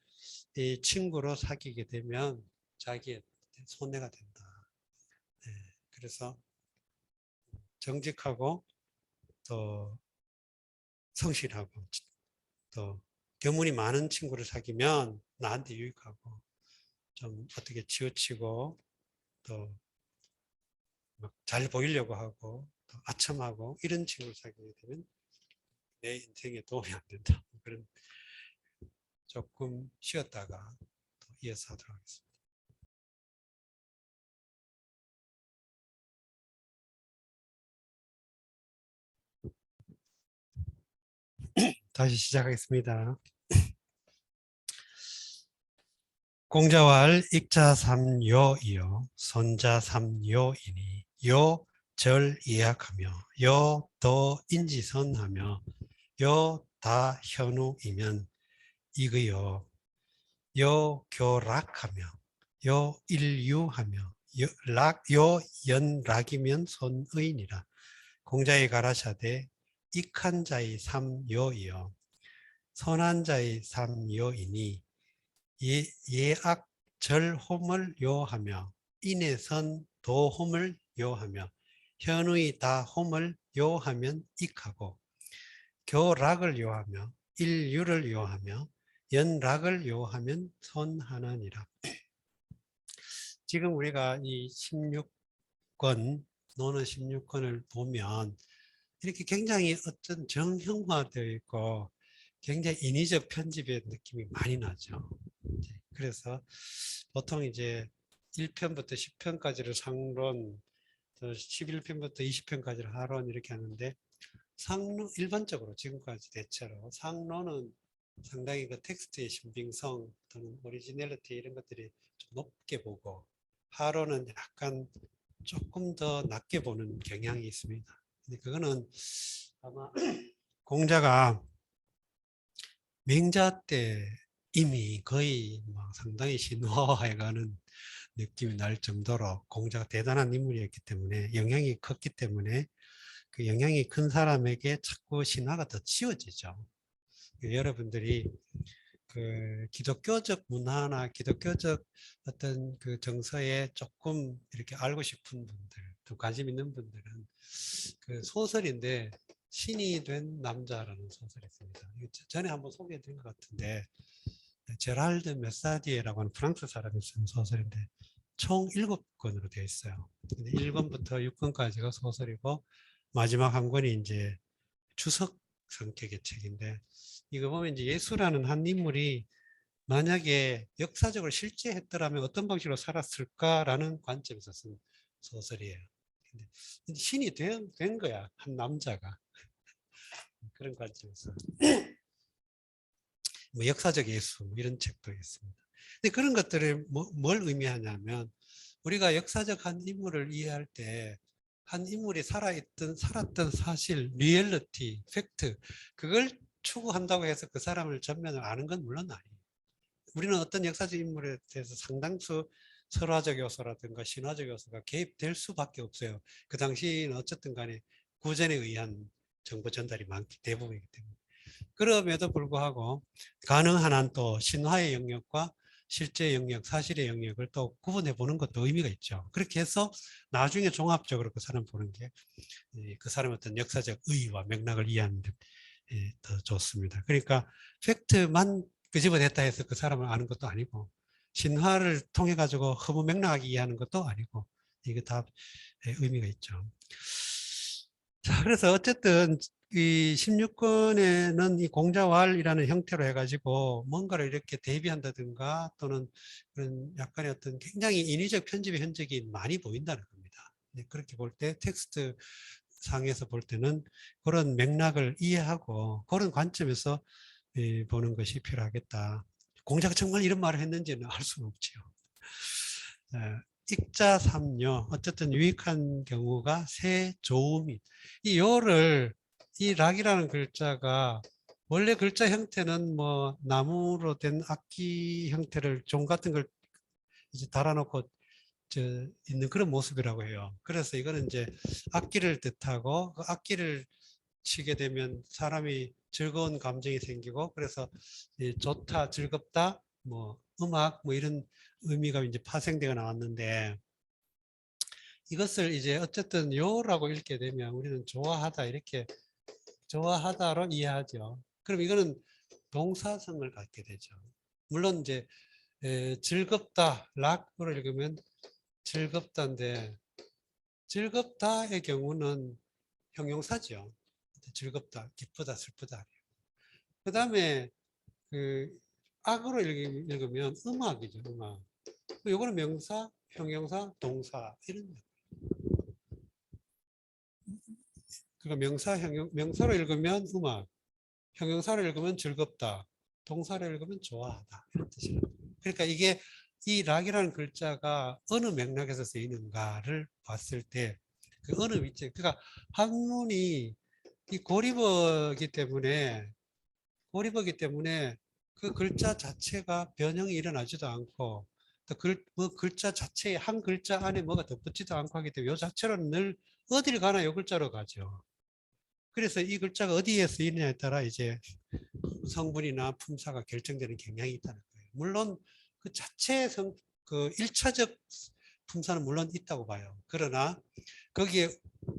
이 친구로 사귀게 되면 자기의 손해가 된다. 네, 그래서 정직하고 또 성실하고 또 교문이 많은 친구를 사귀면 나한테 유익하고 좀 어떻게 치우치고 또 막 잘 보이려고 하고 또 아첨하고 이런 친구를 사귀게 되면 내 인생에 도움이 안 된다. 그런 조금 쉬었다가 또 이어서 하도록 하겠습니다. 다시 시작하겠습니다. 공자왈 익자삼요이요 선자삼요이니 요 절 예약하며 요 더 인지선하며 요 다 현우이면 이거요 요 교락하며 요 일유하며 연락이면 손의니라. 공자의 가라사대 익한 자의 삼요이요 선한 자의 삼요이니 예악 절홈을 요하며 인해선 도홈을 요하며 현의 다홈을 요하면 익하고 교락을 요하며 일유를 요하며 연락을 요하면 선하나니라. 지금 우리가 이 16권 논어 16권을 보면 이렇게 굉장히 어떤 정형화되어 있고 굉장히 인위적 편집의 느낌이 많이 나죠. 그래서 보통 이제 1편부터 10편까지를 상론, 11편부터 20편까지를 하론 이렇게 하는데 상론, 일반적으로 지금까지 대체로 상론은 상당히 그 텍스트의 신빙성 또는 오리지널리티 이런 것들이 좀 높게 보고 하론은 약간 조금 더 낮게 보는 경향이 있습니다. 근데 그거는 아마 공자가 맹자 때 이미 거의 상당히 신화해가는 느낌이 날 정도로 공자가 대단한 인물이었기 때문에 영향이 컸기 때문에 그 영향이 큰 사람에게 자꾸 신화가 더 치워지죠. 여러분들이 그 기독교적 문화나 기독교적 어떤 그 정서에 조금 이렇게 알고 싶은 분들, 또 관심 있는 분들은 그 소설인데 신이 된 남자라는 소설이 있습니다. 전에 한번 소개해 드린 것 같은데 제랄드 메사디에라고 하는 프랑스 사람이 쓴 소설인데 총 7권으로 되어 있어요. 1권부터 6권까지가 소설이고 마지막 한 권이 이제 추석 성격의 책인데 이거 보면 이제 예수라는 한 인물이 만약에 역사적으로 실제 했더라면 어떤 방식으로 살았을까라는 관점에서 쓴 소설이에요. 근데 신이 된 거야, 한 남자가. 그런 관점에서. 뭐 역사적 예수 이런 책도 있습니다. 근데 그런 것들을 뭘 의미하냐면 우리가 역사적 한 인물을 이해할 때 한 인물이 살았던 사실, 리얼리티, 팩트 그걸 추구한다고 해서 그 사람을 전면을 아는 건 물론 아니에요. 우리는 어떤 역사적 인물에 대해서 상당수 설화적 요소라든가 신화적 요소가 개입될 수밖에 없어요. 그 당시는 어쨌든 간에 구전에 의한 정보 전달이 많기 대부분이기 때문에. 그럼에도 불구하고 가능한 한 또 신화의 영역과 실제 영역, 사실의 영역을 또 구분해 보는 것도 의미가 있죠. 그렇게 해서 나중에 종합적으로 그 사람 보는 게 그 사람의 어떤 역사적 의의와 맥락을 이해하는 데 더 좋습니다. 그러니까 팩트만 끄집어냈다 해서 그 사람을 아는 것도 아니고 신화를 통해 가지고 허무 맥락하게 이해하는 것도 아니고 이게 다 의미가 있죠. 자, 그래서 어쨌든 이 16권에는 이 공자왈이라는 형태로 해가지고 뭔가를 이렇게 대비한다든가 또는 그런 약간의 어떤 굉장히 인위적 편집의 흔적이 많이 보인다는 겁니다. 그렇게 볼 때 텍스트 상에서 볼 때는 그런 맥락을 이해하고 그런 관점에서 보는 것이 필요하겠다. 공자가 정말 이런 말을 했는지는 알 수는 없지요. 익자 삼요 어쨌든 유익한 경우가 세조음이 이 요를 이 락이라는 글자가 원래 글자 형태는 뭐 나무로 된 악기 형태를 종 같은 걸 이제 달아놓고 있는 그런 모습이라고 해요. 그래서 이거는 이제 악기를 뜻하고 그 악기를 치게 되면 사람이 즐거운 감정이 생기고 그래서 좋다, 즐겁다, 뭐 음악 뭐 이런 의미가 이제 파생되어 나왔는데 이것을 이제 어쨌든 요라고 읽게 되면 우리는 좋아하다 이렇게 좋아하다로 이해하죠. 그럼 이거는 동사성을 갖게 되죠. 물론 이제 즐겁다 락으로 읽으면 즐겁다인데 즐겁다의 경우는 형용사죠. 즐겁다, 기쁘다, 슬프다. 그 다음에 그 악으로 읽으면 음악이죠. 음악. 요거는 명사, 형용사, 동사 이런. 그러니까 명사로 읽으면 음악, 형용사로 읽으면 즐겁다, 동사로 읽으면 좋아하다 이런 뜻이에요. 그러니까 이게 이 락이라는 글자가 어느 맥락에서 쓰이는가를 봤을 때 그 어느 위치에 그러니까 한문이 이 고리버기 때문에 그 글자 자체가 변형이 일어나지도 않고 또 뭐 글자 자체에 한 글자 안에 뭐가 덧붙지도 않고 하기 때문에 요 자체로는 늘 어딜 가나 요 글자로 가죠. 그래서 이 글자가 어디에 쓰이느냐에 따라 이제 성분이나 품사가 결정되는 경향이 있다는 거예요. 물론 그 자체의 그 1차적 품사는 물론 있다고 봐요. 그러나 거기에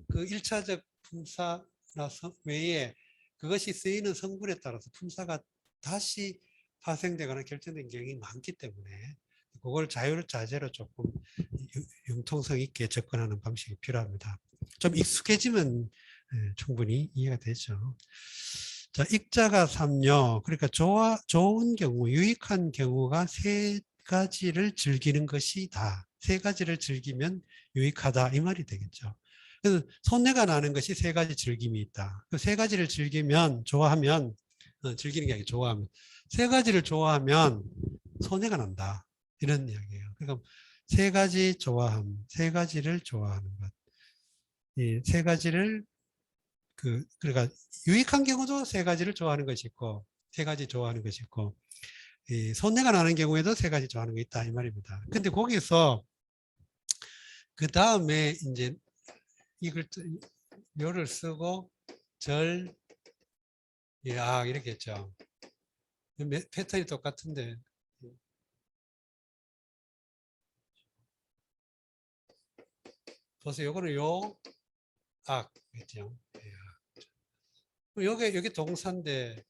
그 1차적 품사나 외에 그것이 쓰이는 성분에 따라서 품사가 다시 파생되거나 결정된 경향이 많기 때문에 그걸 자유자재로 조금 융통성 있게 접근하는 방식이 필요합니다. 좀 익숙해지면 충분히 이해가 되죠. 자, 익자가 3요. 그러니까 좋은 경우, 유익한 경우가 세 가지를 즐기는 것이다. 세 가지를 즐기면 유익하다. 이 말이 되겠죠. 그래서 손해가 나는 것이 세 가지 즐김이 있다. 그 세 가지를 즐기면, 좋아하면, 즐기는 게 아니라 좋아하면, 세 가지를 좋아하면 손해가 난다. 이런 이야기예요. 그러니까 세 가지 좋아함, 세 가지를 좋아하는 것. 이 세 가지를 그러니까 유익한 경우도 세 가지를 좋아하는 것이 있고, 세 가지 좋아하는 것이 있고, 이 손해가 나는 경우에도 세 가지 좋아하는 게 있다 이 말입니다. 근데 거기서 그 다음에 이제 이걸 요를 쓰고 절, 이렇게 했죠. 패턴이 똑같은데. 보세요. 요거는 했죠. 여기 동사인데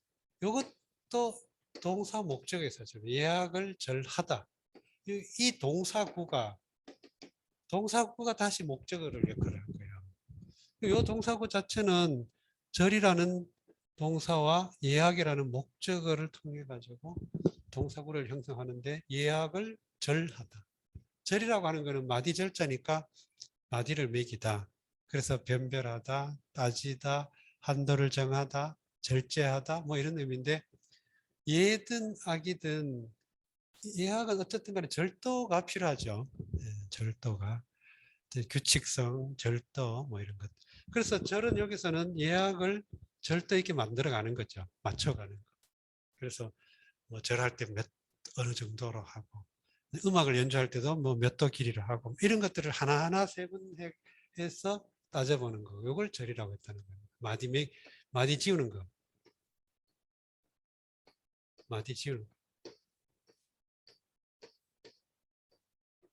요것도 동사 목적에서 예약을 절하다. 이 동사구가 다시 목적어를 역할을 한 거예요. 이 동사구 자체는 절이라는 동사와 예약이라는 목적어를 통해 가지고 동사구를 형성하는데 예약을 절하다. 절이라고 하는 것은 마디절자니까 마디를 매기다. 그래서 변별하다, 따지다, 한도를 정하다, 절제하다 뭐 이런 의미인데 예든 악이든 예약은 어쨌든 간에 절도가 필요하죠. 절도가. 규칙성, 절도 뭐 이런 것. 그래서 절은 여기서는 예약을 절도 있게 만들어가는 거죠. 맞춰가는 거. 그래서 뭐 절할 때 어느 정도로 하고 음악을 연주할 때도 뭐 몇 도 길이로 하고 이런 것들을 하나하나 세분해서 따져보는 거. 이걸 절이라고 했다는 거예요. 마디 지우는 거. 마디 지우는 거.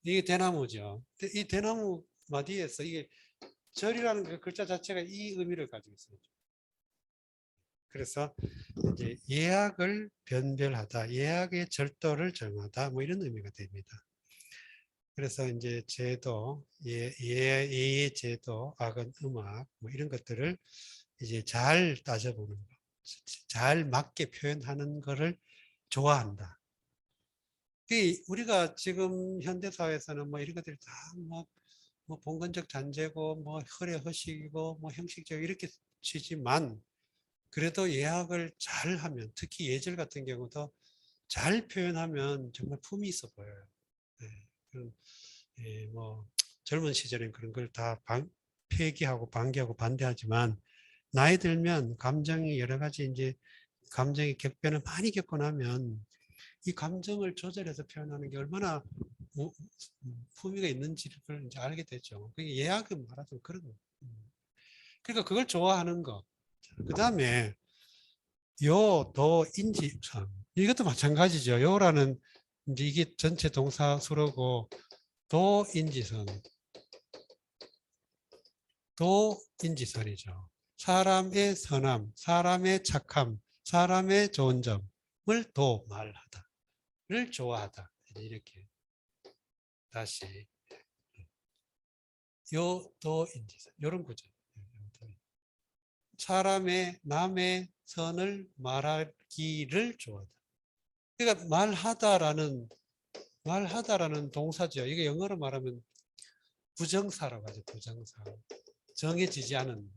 이게 대나무죠. 이 대나무 마디에서 이게 절이라는 그 글자 자체가 이 의미를 가지고 있어요. 그래서 이제 예약을 변별하다, 예약의 절도를 정하다, 뭐 이런 의미가 됩니다. 그래서 이제 제도, 예의 제도, 악은 음악, 뭐 이런 것들을 이제 잘 따져보는 거, 잘 맞게 표현하는 것을 좋아한다. 우리가 지금 현대사회에서는 뭐 이런 것들이 뭐 봉건적 잔재고, 뭐 허례 허식이고, 뭐 형식적 이렇게 치지만, 그래도 예약을 잘 하면, 특히 예절 같은 경우도 잘 표현하면 정말 품이 있어 보여요. 뭐 젊은 시절엔 그런 걸 다 폐기하고 반기하고 반대하지만 나이 들면 감정이 여러 가지 이제 감정의 격변을 많이 겪고 나면 이 감정을 조절해서 표현하는 게 얼마나 품위가 있는지를 이제 알게 되죠. 그게 예약은 말하자면 그런 거. 그러니까 그걸 좋아하는 거. 그 다음에 도, 인지, 이것도 마찬가지죠. 요라는 이제 이게 전체 동사 수로고 도인지선, 도인지선이죠. 사람의 선함, 사람의 착함, 사람의 좋은 점을 말하다를 좋아하다. 이렇게 다시 도인지선 이런 구조. 사람의 남의 선을 말하기를 좋아하다. 그러니까 말하다라는 동사죠. 이게 영어로 말하면 부정사라고 하죠. 부정사. 정해지지 않은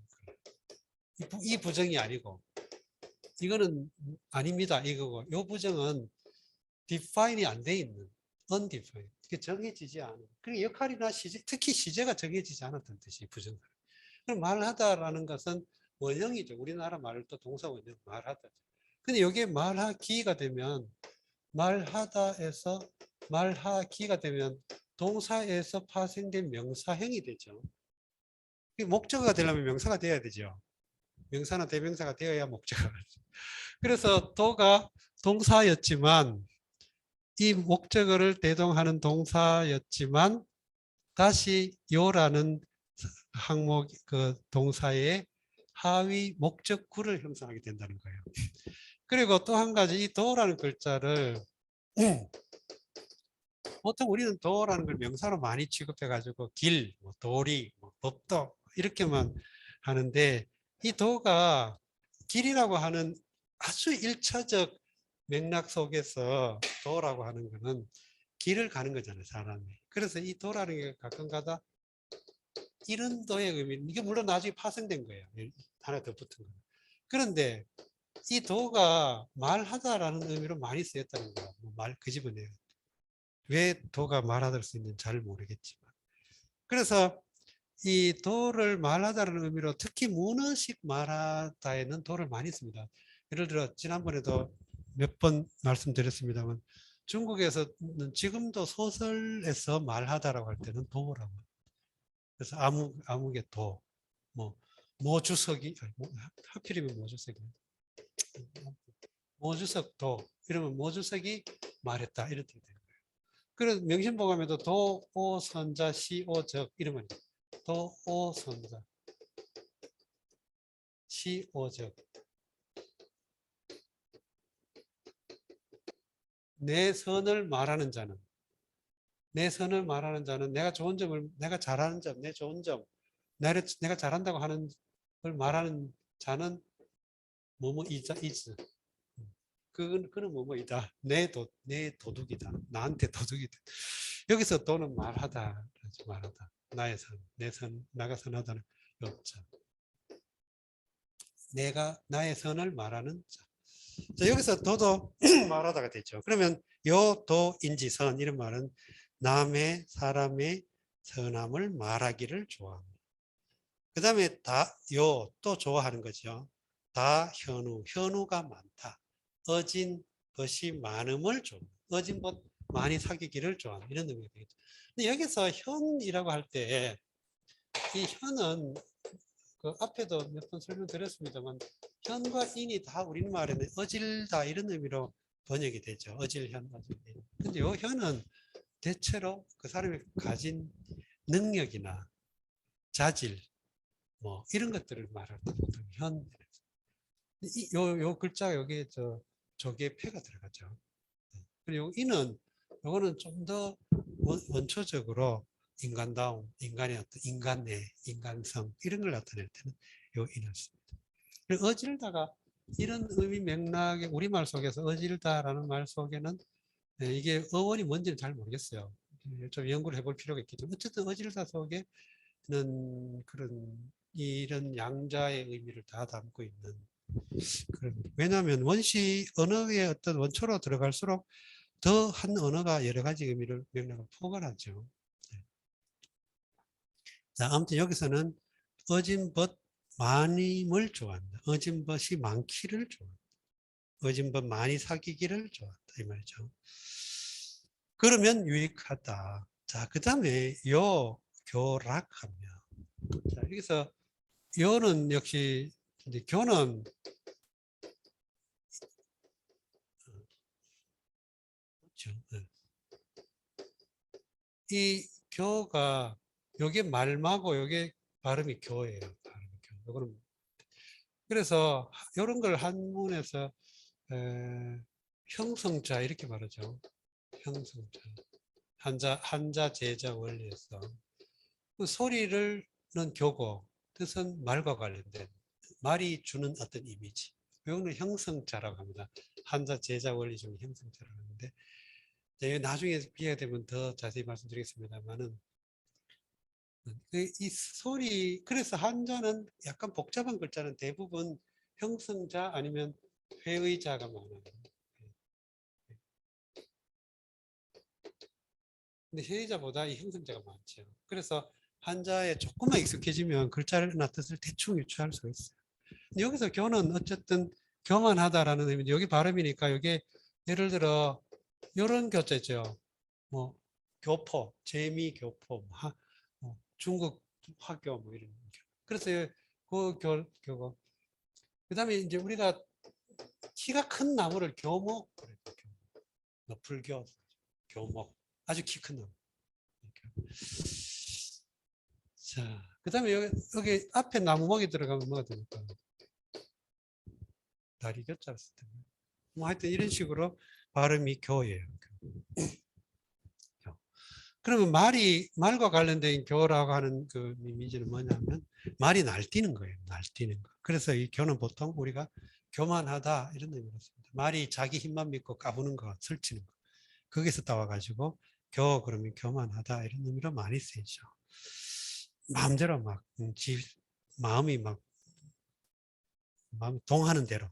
이 부정이 아니고 이거는 아닙니다. 이거고 이 부정은 define이 안 돼 있는 undefined. 정해지지 않은. 그 역할이나 시제, 특히 시제가 정해지지 않았던 뜻이 부정사. 그럼 말하다라는 것은 원형이죠. 우리나라 말을 또 동사 원형 말하다. 근데 여기에 말하기가 되면 말하다에서 말하기가 되면 동사에서 파생된 명사형이 되죠. 목적어가 되려면 명사가 되어야 되죠. 명사나 대명사가 되어야 목적어가 되죠. 그래서 도가 동사였지만 이 목적어를 대동하는 동사였지만 다시 요라는 항목 그 동사의 하위 목적구를 형성하게 된다는 거예요. 그리고 또 한 가지 이 도라는 글자를 보통 우리는 도라는 걸 명사로 많이 취급해 가지고 길, 뭐 도리, 뭐 법도 이렇게만 하는데 이 도가 길이라고 하는 아주 일차적 맥락 속에서 도라고 하는 거는 길을 가는 거잖아요, 사람이. 그래서 이 도라는 게 가끔가다 이런 도의 의미, 이게 물론 나중에 파생된 거예요. 하나 더 붙은 거. 그런데 이 도가 말하다라는 의미로 많이 쓰였다는 거야. 그 집은에 왜 도가 말하다 수 있는지 잘 모르겠지만. 그래서 이 도를 말하다는 의미로 특히 문어식 말하다에는 도를 많이 씁니다. 예를 들어 지난번에도 몇 번 말씀드렸습니다만 중국에서는 지금도 소설에서 말하다라고 할 때는 도라고. 그래서 아무개 도, 뭐 모주석이, 하필이면 모주석이, 모주석 도 이러면 모주석이 말했다 이렇게 돼요. 그래서 명심보감에도 도오선자 시오적 이러면 도오선자 시오적 내 선을 말하는 자는 내 선을 말하는 자는 내가 좋은 점을 내가 잘하는 점 내 좋은 점 내가 잘한다고 하는 걸 말하는 자는 뭐뭐 이자 이즈 그는 뭐뭐이다 내 도둑이다 나한테 도둑이다 여기서 도는 말하다 말하다 나의 선 내 선 나가 선하다는 요자 내가 나의 선을 말하는 자. 자 여기서 도도 말하다가 됐죠. 그러면 요 도인지 선 이런 말은 남의 사람의 선함을 말하기를 좋아합니다. 그 다음에 요 또 좋아하는 거죠. 다 현우가 많다. 어진 것이 많음을 좋아합니다. 어진 것 많이 사귀기를 좋아합니다. 이런 의미가 되겠죠. 근데 여기서 현이라고 할 때 이 현은 그 앞에도 몇 번 설명드렸습니다만 현과 인이 다 우리말에는 어질다 이런 의미로 번역이 되죠. 어질현, 어질인. 근데 요 현은 대체로 그 사람이 가진 능력이나 자질 뭐 이런 것들을 말할 때 보통 현. 요 글자가 여기에 조개 패가 들어가죠. 그리고 인은 요거는 좀 더 원초적으로 인간다움, 인간의 어떤 인간의 인간성 이런 걸 나타낼 때는 요 인을 씁니다. 어질다가 이런 의미 맥락의 우리말 속에서 어질다라는 말 속에는 이게 어원이 뭔지는 잘 모르겠어요. 좀 연구를 해볼 필요가 있겠지만 어쨌든 어질다 속에는 그런 이런 양자의 의미를 다 담고 있는 그런 왜냐하면 원시 언어의 어떤 원초로 들어갈수록 더 한 언어가 여러 가지 의미를 맥락을 포괄하죠. 자, 아무튼 여기서는 어진 벗 많임을 좋아한다. 어진 벗이 많기를 좋아한다. 어진 벗 많이 사귀기를 좋아한다. 이 말이죠. 그러면 유익하다. 자, 그 다음에 요 교락하며. 자, 여기서 요는 역시 이제 교는 그렇죠. 이 교가 요게 말마고 요게 발음이 교예요. 발음이 교. 요거는 그래서 이런 걸 한문에서 형성자 이렇게 말하죠. 형성자. 한자 제자 원리에서 그 소리를는 교고 뜻은 말과 관련된 말이 주는 어떤 이미지. 이거는 형성자라고 합니다. 한자 제자 원리 중에 형성자라고 하는데 나중에 기회가 되면 더 자세히 말씀드리겠습니다만은 이 소리 그래서 한자는 약간 복잡한 글자는 대부분 형성자 아니면 회의자가 많아요. 근데 회의자보다 이 형성자가 많죠. 그래서 한자에 조금만 익숙해지면 글자나 뜻을 대충 유추할 수 있어요. 근데 여기서 교는 어쨌든 교만하다라는 의미 여기 발음이니까 이게 예를 들어 이런 교자 있죠. 뭐 교포, 재미 교포, 중국 화교 뭐 이런 거. 그래서 교고 그다음에 이제 우리가 키가 큰 나무를 교목 그래요. 너풀교, 교목, 아주 키 큰 나무. 자, 그다음에 여기 앞에 나무목이 들어가면 뭐가 됩니까? 다리 교자를 쓸 텐데. 뭐 하여튼 이런 식으로 발음이 교예요. 교. 그러면 말과 관련된 교라고 하는 그 이미지는 뭐냐면 말이 날뛰는 거예요. 날뛰는 거. 그래서 이 교는 보통 우리가 교만하다 이런 의미로 씁니다. 말이 자기 힘만 믿고 까부는 거, 설치는 거. 거기서 따와가지고 그러면 교만하다 이런 의미로 많이 쓰이죠. 마음대로 막 마음이 막 마음 동하는 대로.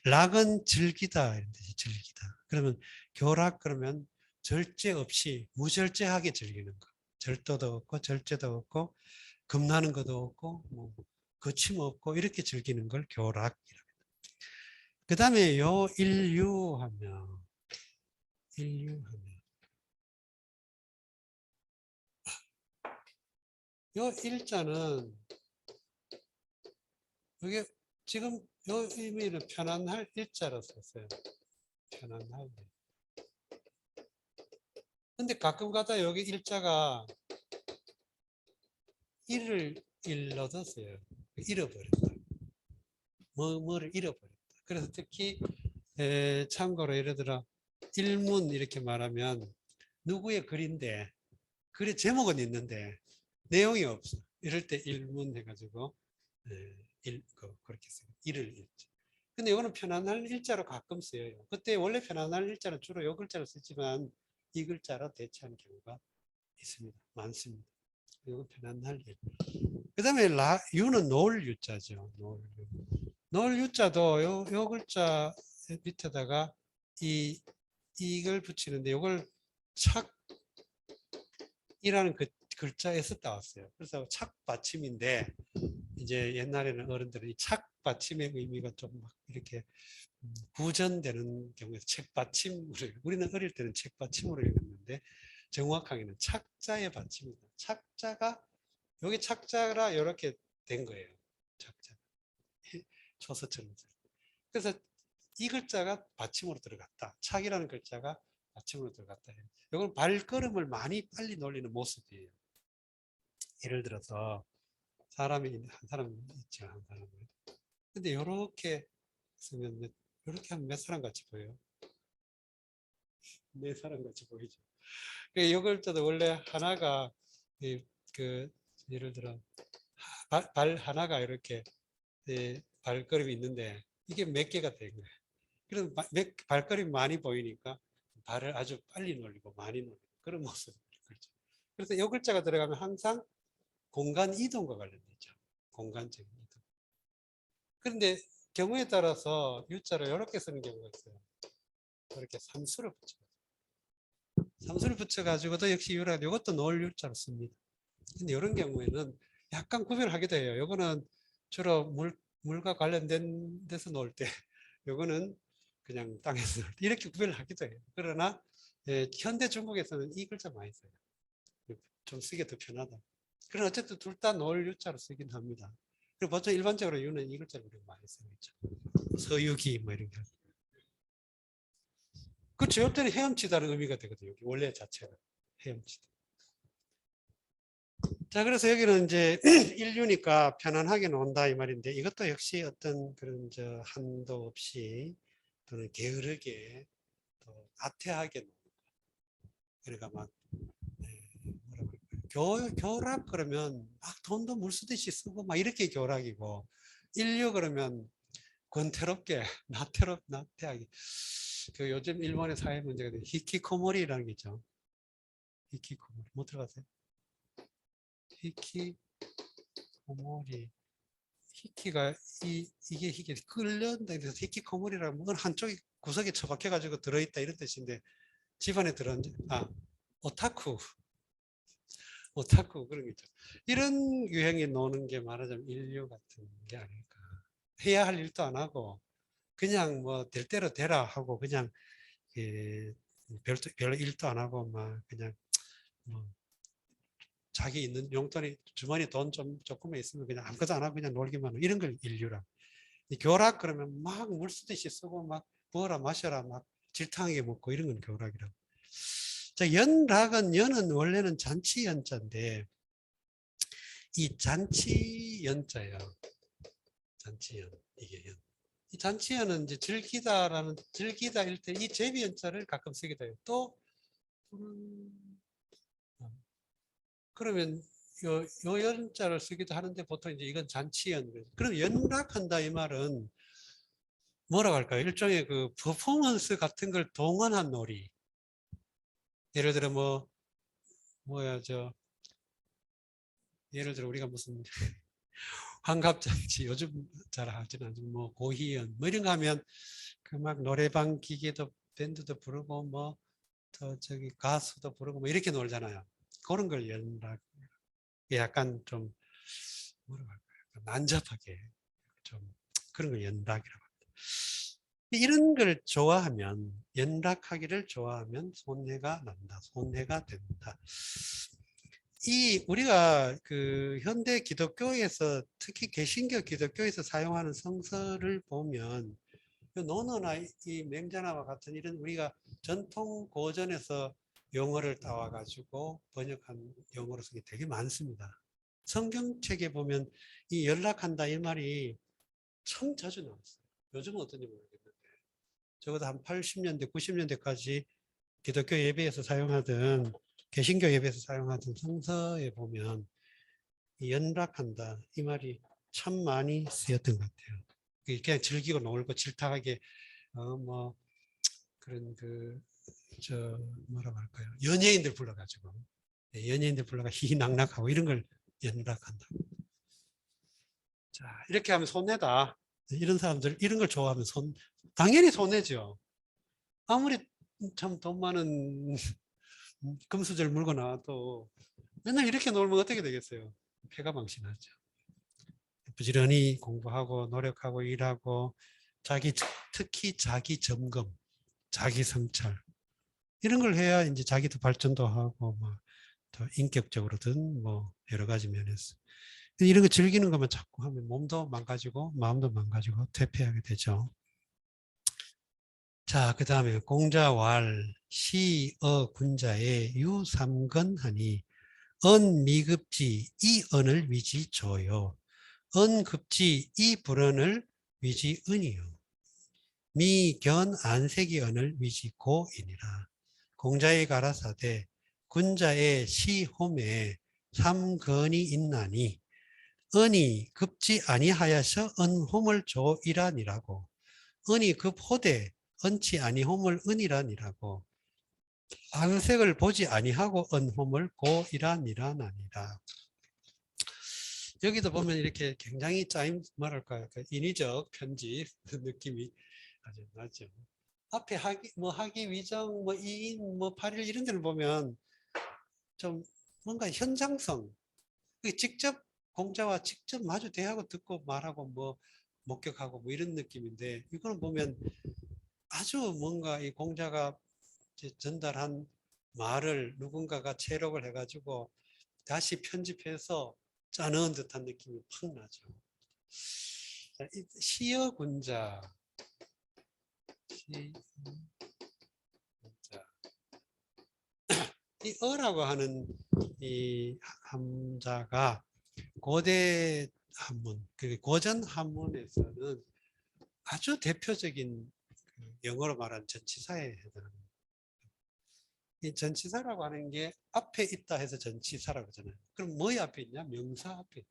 락은 즐기다 이런 뜻이 즐기다. 그러면 교락 그러면 절제 없이 무절제하게 즐기는 거. 절도도 없고 절제도 없고 겁나는 것도 없고 뭐 거침없고 이렇게 즐기는 걸 교락이라고 합니다. 그 다음에 요 인류하면 요 일자는 이게 지금 요 의미는 편안할 일자로 썼어요. 편안할. 근데 가끔 가다 여기 일자가 일을 잃어뒀어요. 잃어버렸다. 뭐를 잃어버렸다. 그래서 특히 참고로 예를 들어 일문 이렇게 말하면 누구의 글인데 글의 제목은 있는데 내용이 없어. 이럴 때 일문 해가지고 그렇게 써요. 일을 잃죠. 근데 이거는 편안할 일자로 가끔 쓰여요. 그때 원래 편안할 일자는 주로 요 글자를 쓰지만 이 글자로 대체하는 경우가 있습니다. 많습니다. 이건 편안할 일. 그 다음에 유는 놓을 유자죠. 놓을 유자도 요 글자 밑에다가 이걸 붙이는데 이걸 착이라는 그 글자에서 따왔어요. 그래서 착 받침인데 이제 옛날에는 어른들은 이 착 받침의 의미가 좀 막 이렇게 구전되는 경우에 책 받침으로 우리는 어릴 때는 책 받침으로 읽었는데 정확하게는 착자의 받침이다. 착자가 여기 착자라 이렇게 된 거예요. 착자 초서처럼. 그래서 이 글자가 받침으로 들어갔다. 착이라는 글자가 받침으로 들어갔다. 이건 발걸음을 많이 빨리 놀리는 모습이에요. 예를 들어서 사람이 한 사람 있죠, 한 사람은. 근데 이렇게 쓰면 이렇게 하면 몇 사람 같이 보여요? 네 사람 같이 보이죠. 이 글자도 원래 하나가 그 예를 들어 발 하나가 이렇게 발걸음이 있는데 이게 몇 개가 된 거예요. 그래서 발걸음이 많이 보이니까 발을 아주 빨리 놀리고 많이 놀리고 그런 모습을 그렇죠. 그래서 이 글자가 들어가면 항상 공간 이동과 관련되죠. 공간적인 이동. 그런데 경우에 따라서 U자를 이렇게 쓰는 경우가 있어요. 이렇게 삼수를 붙여요. 삼수를 붙여가지고도 역시 U라 이것도 놓을 U자로 씁니다. 근데 이런 경우에는 약간 구별하기도 해요. 이거는 주로 물과 관련된 데서 놓을 때, 이거는 그냥 땅에서 놓을 때 이렇게 구별을 하기도 해요. 그러나 현대 중국에서는 이 글자 많이 써요. 좀 쓰기 더 편하다. 그러나 어쨌든 둘 다 놓을 U자로 쓰긴 합니다. 그리고 보통 일반적으로 U는 이 글자를 우리가 많이 쓰고 있죠. 서유기 뭐 이런 게. 그렇죠. 이때는 헤엄치다는 의미가 되거든요. 원래 자체가 헤엄치다. 자, 그래서 여기는 이제 인류니까 편안하게 논다 이 말인데 이것도 역시 어떤 그런 한도 없이 또는 게으르게 또 나태하게 논다. 그러니까 막 뭐라고 교락 그러면 막 돈도 물쓰듯이 쓰고 막 이렇게 교락이고 인류 그러면 권태롭게 나태하게 그 요즘 일본의 사회 문제가 히키코모리라는 게 있죠. 히키코모리 못 들어봤어요? 히키코모리 히키가 이게 끌려온다 그래서 히키코모리라는 건 한쪽이 구석에 처박혀 가지고 들어있다 이런 뜻인데 집안에 들어온 오타쿠 그런 게 있죠. 이런 유행이 노는 게 말하자면 인류 같은 게 아닐까. 해야 할 일도 안 하고 그냥 뭐 될 대로 되라 하고 그냥 별로 일도 안 하고 막 그냥 뭐 자기 있는 용돈이 주머니 돈 좀 조금만 있으면 그냥 아무것도 안 하고 그냥 놀기만 하고 이런 걸 인류라. 교락 그러면 막 물 쓰듯이 쓰고 막 먹어라 마셔라 막 질타하게 먹고 이런 건 교락이라고. 자, 연은 원래는 잔치 연자인데 이 잔치 연자예요. 잔치연 이게 연. 이 잔치연은 이제 즐기다일 때 이 제비 연자를 가끔 쓰기도 해요. 또 그러면 요 연자를 쓰기도 하는데 보통 이제 이건 잔치연. 그럼 연락한다 이 말은 뭐라고 할까요? 일종의 그 퍼포먼스 같은 걸 동원한 놀이. 예를 들어 뭐야 예를 들어 우리가 무슨 환갑잔치 요즘 잘 하지는 않지만 뭐 고희연 뭐 이런 거 하면 그 막 노래방 기계도 밴드도 부르고 뭐 더 저기 가수도 부르고 뭐 이렇게 놀잖아요. 그런 걸 연락 약간 좀 뭐라고 할까요? 난잡하게 좀 그런 걸 연락이라고 합니다. 이런 걸 좋아하면 연락하기를 좋아하면 손해가 난다. 손해가 된다. 이 우리가 그 현대 기독교에서 특히 개신교 기독교에서 사용하는 성서를 보면 논어나 이 맹자나와 같은 이런 우리가 전통 고전에서 용어를 따와 가지고 번역한 용어로 쓰기 되게 많습니다. 성경책에 보면 이 연락한다 이 말이 참 자주 나왔어요. 요즘은 어떤지 모르겠는데 적어도 한 80년대 90년대까지 기독교 예배에서 사용하던 개신교 예배에서 사용하던 성서에 보면 연락한다 이 말이 참 많이 쓰였던 것 같아요. 그냥 즐기고 놀고 질타하게 뭐 그런 뭐라고 할까요? 연예인들 불러가지고 연예인들 불러가 희희낙낙하고 이런 걸 연락한다. 자 이렇게 하면 손해다. 이런 사람들 이런 걸 좋아하면 당연히 손해죠. 아무리 참 돈 많은 금수저를 물고 나와도 맨날 이렇게 놀면 어떻게 되겠어요? 패가 망신하죠. 부지런히 공부하고 노력하고 일하고 특히 자기 점검, 자기 성찰 이런 걸 해야 이제 자기도 발전도 하고 뭐 더 인격적으로든 뭐 여러 가지 면에서 이런 거 즐기는 것만 자꾸 하면 몸도 망가지고 마음도 망가지고 퇴폐하게 되죠. 자, 그 다음에 공자왈 시어 군자의 유삼건하니 언 미급지 이 언을 위지 조요 언 급지 이 불언을 위지 은이요 미견 안색이 언을 위지 고이니라. 공자의 가라사대 군자의 시홈에 삼건이 있나니 은이 급지 아니하여서 은홈을 조이라니라고 은이 급호대 은치 아니홈을 은이라니라고 안색을 보지 아니하고 은홈을 고이라니라나니라. 여기도 보면 이렇게 굉장히 뭐랄까요 인위적 편집 느낌이 아주 나죠. 앞에 하기 위정 뭐 이인 뭐 8일 이런 데를 보면 좀 뭔가 현장성 직접 공자와 직접 마주 대하고 듣고 말하고 뭐 목격하고 뭐 이런 느낌인데 이거는 보면 아주 뭔가 이 공자가 전달한 말을 누군가가 채록을 해가지고 다시 편집해서 짜놓은 듯한 느낌이 팍 나죠. 자, 시어군자 이 어라고 하는 이 함자가 고대 한문, 고전 한문에서는 아주 대표적인 영어로 말하는 전치사에 해당합니다. 이 전치사라고 하는 게 앞에 있다 해서 전치사라고 하잖아요. 그럼 뭐의 앞에 있냐? 명사 앞에 있다.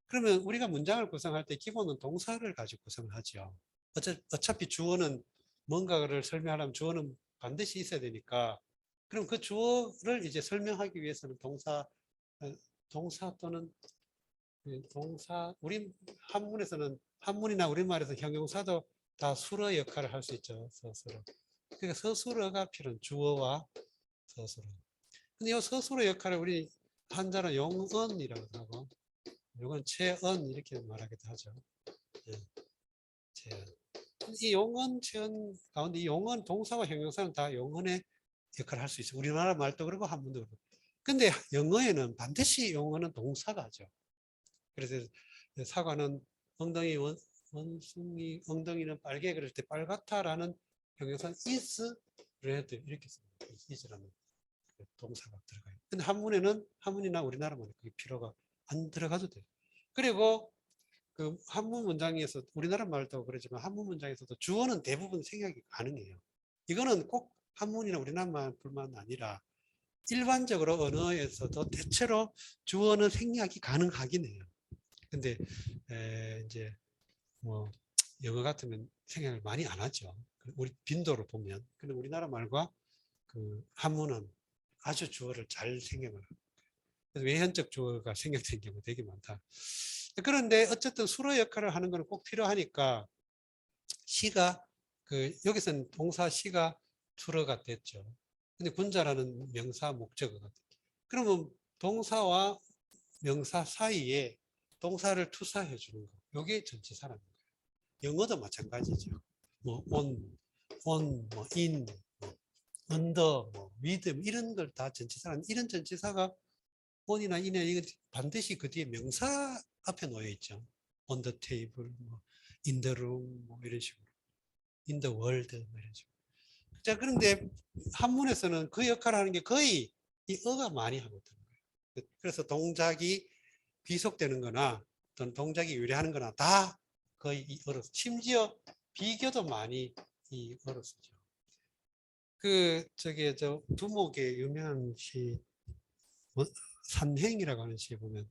그러면 우리가 문장을 구성할 때 기본은 동사를 가지고 구성을 하죠. 어차피 주어는 뭔가를 설명하려면 주어는 반드시 있어야 되니까 그럼 그 주어를 이제 설명하기 위해서는 동사 또는 우리 한문이나 우리말에서 형용사도 다 수러 역할을 할 수 있죠. 서술어. 그러니까 서술어가 필요한 주어와 서술어. 근데 이 서술어 역할을 우리 한자는 용언이라고 하고 이건 채언 이렇게 말하기도 하죠. 예, 채언. 이 용언 체언 가운데 이 용언 동사와 형용사는 다 용언의 역할을 할 수 있어요. 우리나라 말도 그렇고 한문도 그렇고. 근데 영어에는 반드시 용언은 동사가 하죠. 그래서 사과는 엉덩이 원숭이 엉덩이는 빨개 그럴 때 빨갛다라는 형용사는 is red 이렇게 씁니다. is라는 동사가 들어가요. 근데 한문에는 한문이나 우리나라만 그게 필요가 안 들어가도 돼요. 그리고 그 한문 문장에서 우리나라 말도 그러지만 한문 문장에서도 주어는 대부분 생략이 가능해요. 이거는 꼭 한문이나 우리나라뿐만 아니라 일반적으로 언어에서도 대체로 주어는 생략이 가능하긴 해요. 근데 이제 뭐 영어 같으면 생략을 많이 안 하죠. 우리 빈도로 보면. 근데 우리나라 말과 그 한문은 아주 주어를 잘 생략을 합니다. 그래서 외현적 주어가 생략된 경우가 되게 많다. 그런데 어쨌든 수로 역할을 하는 것은 꼭 필요하니까 시가 그 여기서는 동사 시가 주어가 됐죠. 근데 군자라는 명사 목적어가 됐죠. 그러면 동사와 명사 사이에 동사를 투사해 주는 거. 이게 전치사라는 거예요. 영어도 마찬가지죠. 뭐 on, 뭐 in, 뭐 under, 뭐 with 이런 걸 다 전치사라는 이런 전치사가 on이나 in이나 이건 반드시 그 뒤에 명사 앞에 놓여 있죠. on the table, 뭐 in the room, 뭐 이런 식으로, in the world, 뭐 이런 식으로. 자, 그런데 한문에서는 그 역할을 하는 게 거의 이 어가 많이 하거든요. 그래서 동작이 비속되는 거나 또는 동작이 유래하는 거나 다 거의 이 어로, 심지어 비교도 많이 이 어로 쓰죠. 저 두목의 유명한 시, 산행이라고 하는 시에 보면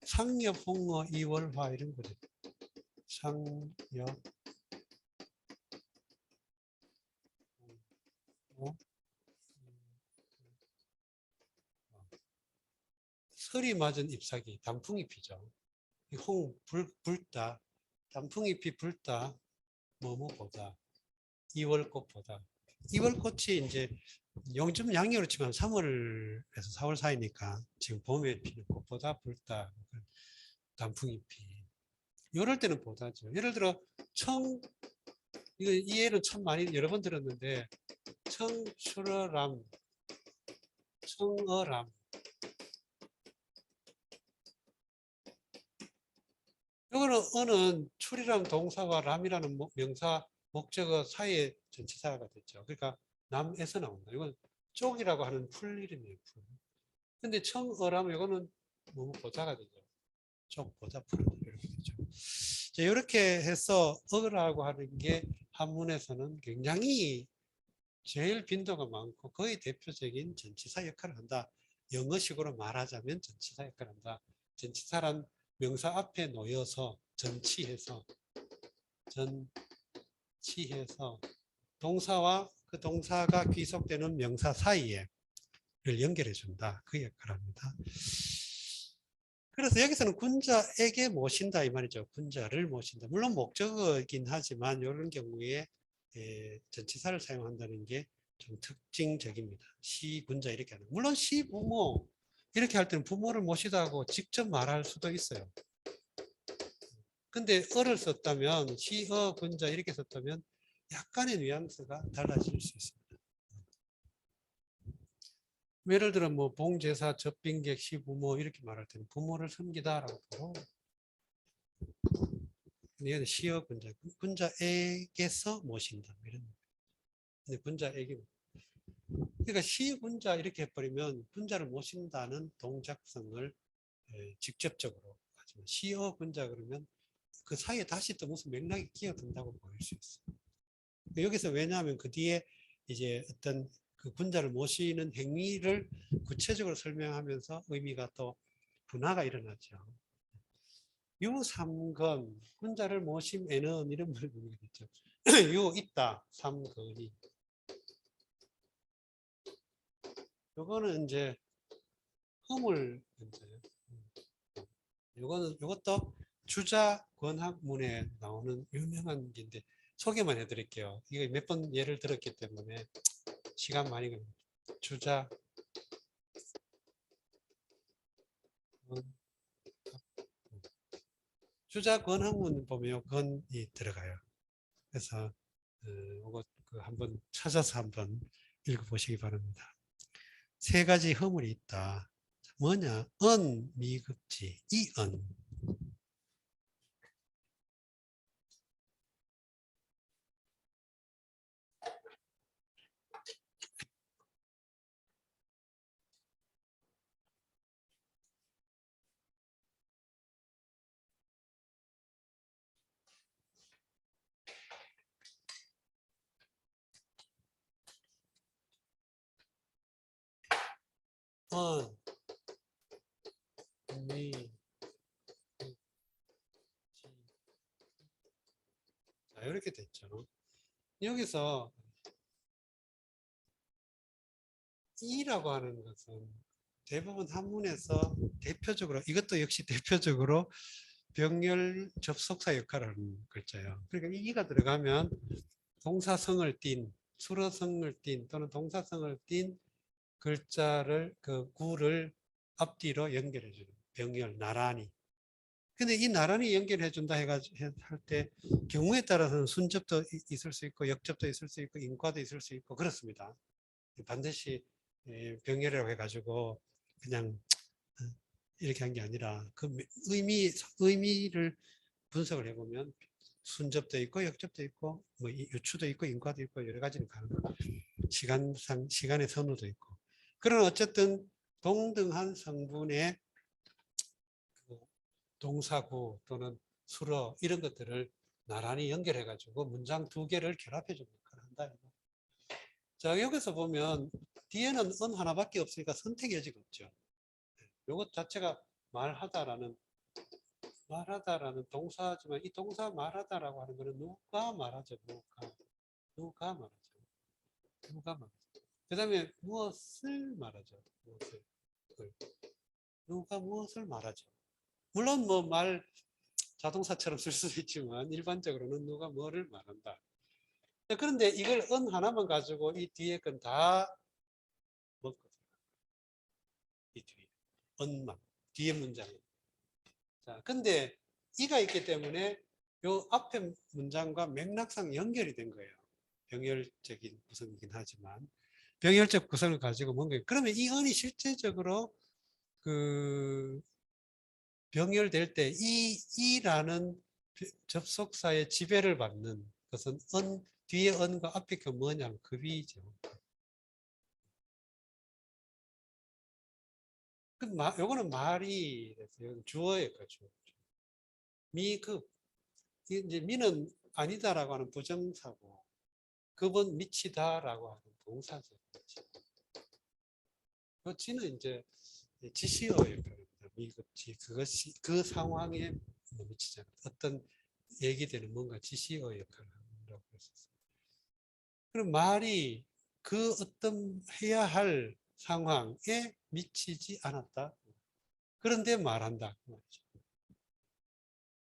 상엽, 홍어, 이월화 이런 거죠. 상엽, 홍어, 설이 맞은 잎사귀, 단풍잎이죠. 불다, 단풍잎이 불다, 뭐뭐보다, 이월꽃보다. 이월꽃이 이제 요즘 양력으로 치면 3월에서 4월 사이니까 지금 봄에 피는 꽃보다 불다, 단풍잎이. 이럴 때는 보다죠. 예를 들어 이 예는 참 많이 여러 번 들었는데 청출어람, 청어람. 이거는 어는 출이라는 동사와 람이라는 명사 목적어 사이에 전치사가 됐죠. 그러니까 남에서 나온다. 이건 쪽이라고 하는 풀 이름이에요. 풀. 근데 청어라면 이거는 뭐 보자가 되죠. 쪽 보자 풀 이렇게 되죠. 자, 이렇게 해서 어라고 하는 게 한문에서는 굉장히 제일 빈도가 많고 거의 대표적인 전치사 역할을 한다. 영어식으로 말하자면 전치사 역할을 한다. 전치사란 명사 앞에 놓여서 전치해서 동사와 그 동사가 귀속되는 명사 사이에 연결해 준다. 그 역할을 합니다. 그래서 여기서는 군자에게 모신다 이 말이죠. 군자를 모신다. 물론 목적어이긴 하지만 이런 경우에 전치사를 사용한다는 게 좀 특징적입니다. 시군자 이렇게 하는. 물론 시부모 이렇게 할 때는 부모를 모시다고 직접 말할 수도 있어요. 근데 어를 썼다면 시어 군자 이렇게 썼다면 약간의 뉘앙스가 달라질 수 있습니다. 예를 들어 뭐 봉제사, 접빈객, 시부모 이렇게 말할 때는 부모를 섬기다라고 보고 얘는 시어 군자, 군자에게서 모신다 이런. 근데 군자에게 그러니까 시 군자 이렇게 해버리면 군자를 모신다는 동작성을 직접적으로 하지만 시어 군자 그러면 그 사이에 다시 또 무슨 맥락이 끼어든다고 보일 수 있어요. 여기서 왜냐하면 그 뒤에 이제 어떤 그 군자를 모시는 행위를 구체적으로 설명하면서 의미가 또 분화가 일어나죠. 유삼건 군자를 모심에는 이런 말을 의미겠죠. 유 있다 삼건이. 요거는 이제 허물 문제예요. 요것도 주자 권학문에 나오는 유명한 게인데 소개만 해드릴게요. 이거 몇 번 예를 들었기 때문에 시간 많이 걸립니다. 주자 권학문 보면 건이 들어가요. 그래서 이거 한번 찾아서 한번 읽어보시기 바랍니다. 세 가지 허물이 있다. 뭐냐? 은, 미급지, 이은. 은, 미, 자, 이렇게 됐죠. 여기서 이라고 하는 것은 대부분 한문에서 대표적으로, 이것도 역시 대표적으로 병렬 접속사 역할을 하는 글자예요. 그러니까 이가 들어가면 동사성을 띤, 수로성을 띤 또는 동사성을 띤 글자를, 그 구를 앞뒤로 연결해 주는 병렬, 나란히. 근데 이 나란히 연결해 준다 해가지고 할 때 경우에 따라서는 순접도 있을 수 있고 역접도 있을 수 있고 인과도 있을 수 있고 그렇습니다. 반드시 병렬이라고 해가지고 그냥 이렇게 한 게 아니라 그 의미를 분석을 해보면 순접도 있고 역접도 있고 뭐 유추도 있고 인과도 있고 여러 가지는 가능합니다. 시간의 선호도 있고. 그러나 어쨌든 동등한 성분의 동사구 또는 수어 이런 것들을 나란히 연결해 가지고 문장 두 개를 결합해 주는 역할을 한다. 자, 여기서 보면 뒤에는 은 하나밖에 없으니까 선택 여지가 없죠. 이것 자체가 말하다라는 동사지만 이 동사 말하다라고 하는 것은 누가 말하죠? 누가 말하죠? 누가 말하죠? 그 다음에 무엇을 말하죠? 누가 무엇을 말하죠? 물론 뭐 자동사처럼 쓸 수도 있지만 일반적으로는 누가 뭐를 말한다. 그런데 이걸 은 하나만 가지고 이 뒤에 건 다 먹거든요. 이 뒤에 은만 뒤에 문장에. 자, 근데 이가 있기 때문에 요 앞에 문장과 맥락상 연결이 된 거예요. 병렬적인 구성이긴 하지만 병렬적 구성을 가지고 뭔가 그러면 이 은이 실제적으로 그 병렬될 때 이라는 접속사의 지배를 받는 것은 뒤에 은과 앞에 그 뭐냐 급이죠. 요거는 말이 주어의 거죠. 미급 이제 미는 아니다라고 하는 부정사고 급은 미치다라고 하는 동사죠. 그 지는 이제 지시어의 역할입니다. 미급지 그것이 그 상황에 미치잖아요. 어떤 얘기되는 뭔가 지시어의 역할을 한다고 했었어요. 그럼 말이 그 어떤 해야 할 상황에 미치지 않았다. 그런데 말한다.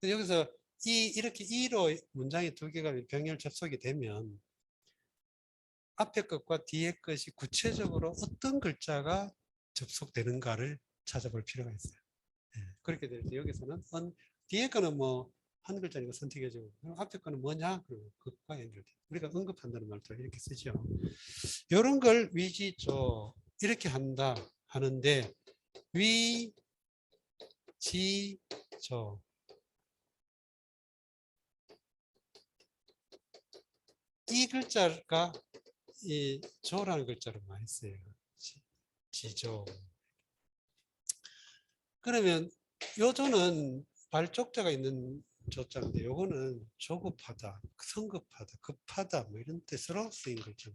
여기서 이렇게 이로 문장이 두 개가 병렬 접속이 되면 앞에 것과 뒤에 것이 구체적으로 어떤 글자가 접속되는가를 찾아볼 필요가 있어요. 그렇게 될 때 여기서는 뒤에 거는 뭐 한 글자니까 선택해주고 앞에 거는 뭐냐? 그리고 그것과 연결돼. 우리가 언급한다는 말도 이렇게 쓰죠. 이런 걸 위지조 이렇게 한다 하는데 위지조 이 글자가 이 조라는 글자를 많이 써요. 지조. 그러면 요 조는 발족자가 있는 조자인데 요거는 조급하다, 성급하다, 급하다 뭐 이런 뜻으로 쓰인 거죠.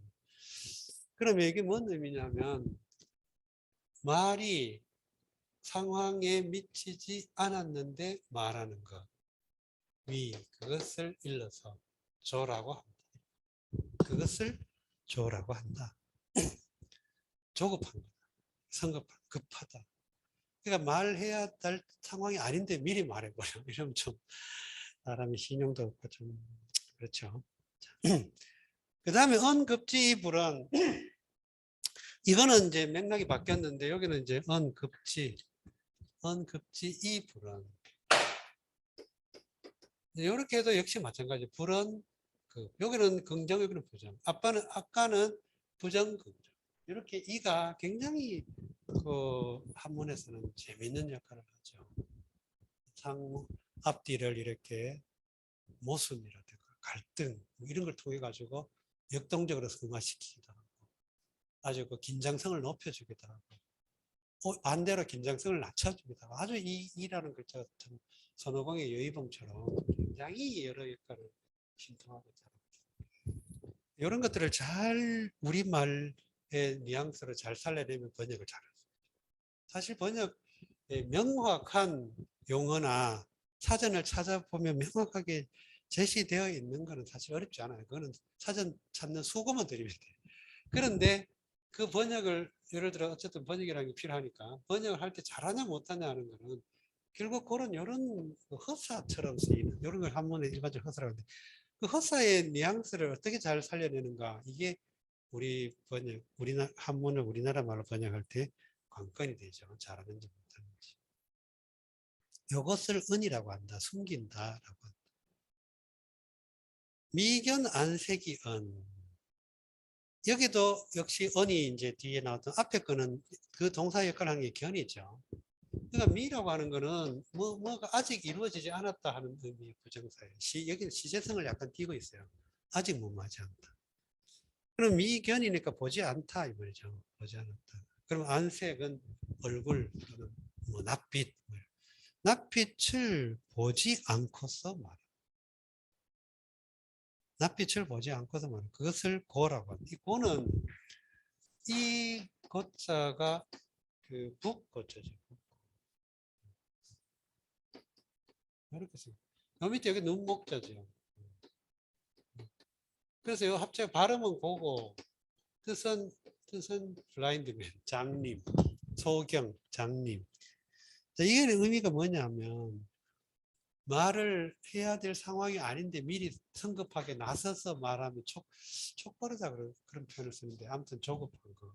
그러면 이게 뭔 의미냐면 말이 상황에 미치지 않았는데 말하는 것. 그것을 일러서 조라고 합니다. 그것을 조라고 한다. 조급한 거다. 성급한, 급하다. 그러니까 말해야 될 상황이 아닌데 미리 말해버려. 이러면 좀 사람이 신용도 없고 좀 그렇죠. 그 다음에 언급지불은 이거는 이제 맥락이 바뀌었는데 여기는 이제 언급지 이불은 이렇게 해도 역시 마찬가지. 불은 여기는 긍정, 여기는 부정. 아까는 부정, 긍정. 이렇게 이가 굉장히 그 한문에서는 재미있는 역할을 하죠. 상호 앞뒤를 이렇게 모순이라든가 갈등 이런 걸 통해 가지고 역동적으로 승화시키기도 하고 아주 그 긴장성을 높여주기도 하고 반대로 긴장성을 낮춰주기도 하고 아주 이라는 글자가 참 손오공의 여의봉처럼 굉장히 여러 역할을 신통하고 잘합니다. 이런 것들을 잘 우리말의 뉘앙스로 잘 살려내면 번역을 잘할 수 있어요. 사실 번역 명확한 용어나 사전을 찾아보면 명확하게 제시되어 있는 것은 사실 어렵지 않아요. 그거는 사전 찾는 수고만 들이면 돼요. 그런데 그 번역을 예를 들어 어쨌든 번역이라는 게 필요하니까 번역을 할 때 잘하냐 못하냐 하는 거는 결국 그런 이런 허사처럼 쓰이는 이런 걸 한문에 일반적으로 허사라고 하는데 그 허사의 뉘앙스를 어떻게 잘 살려내는가 이게 우리 번역 우리나라 한문을 우리나라 말로 번역할 때 관건이 되죠. 잘하는지 못하는지. 이것을 은이라고 한다. 숨긴다라고 한다. 미견 안색이 은. 여기도 역시 은이 이제 뒤에 나왔던 앞에 거는 그 동사 역할을 하는 게 견이죠. 그러니까 미라고 하는 거는 뭐가 아직 이루어지지 않았다 하는 의미의 부정사예요. 여기는 시제성을 약간 띄고 있어요. 아직 무마하지 않다. 그럼 미견이니까 보지 않다 이 말이죠. 보지 않았다. 그럼 안색은 얼굴 또는 뭐 낯빛. 낯빛을 보지 않고서 말해. 낯빛을 보지 않고서 말해. 그것을 고라고 합니다. 이 고는 이 고자가 그 북고자죠. 이렇게 씁니다. 요 밑에 여기 눈목자죠. 그래서 요 합체 발음은 고고 뜻은 블라인드맨, 장님, 소경, 장님. 이게 의미가 뭐냐면 말을 해야 될 상황이 아닌데 미리 성급하게 나서서 말하면 촉버르다 그런 표현을 쓰는데 아무튼 조급한 거.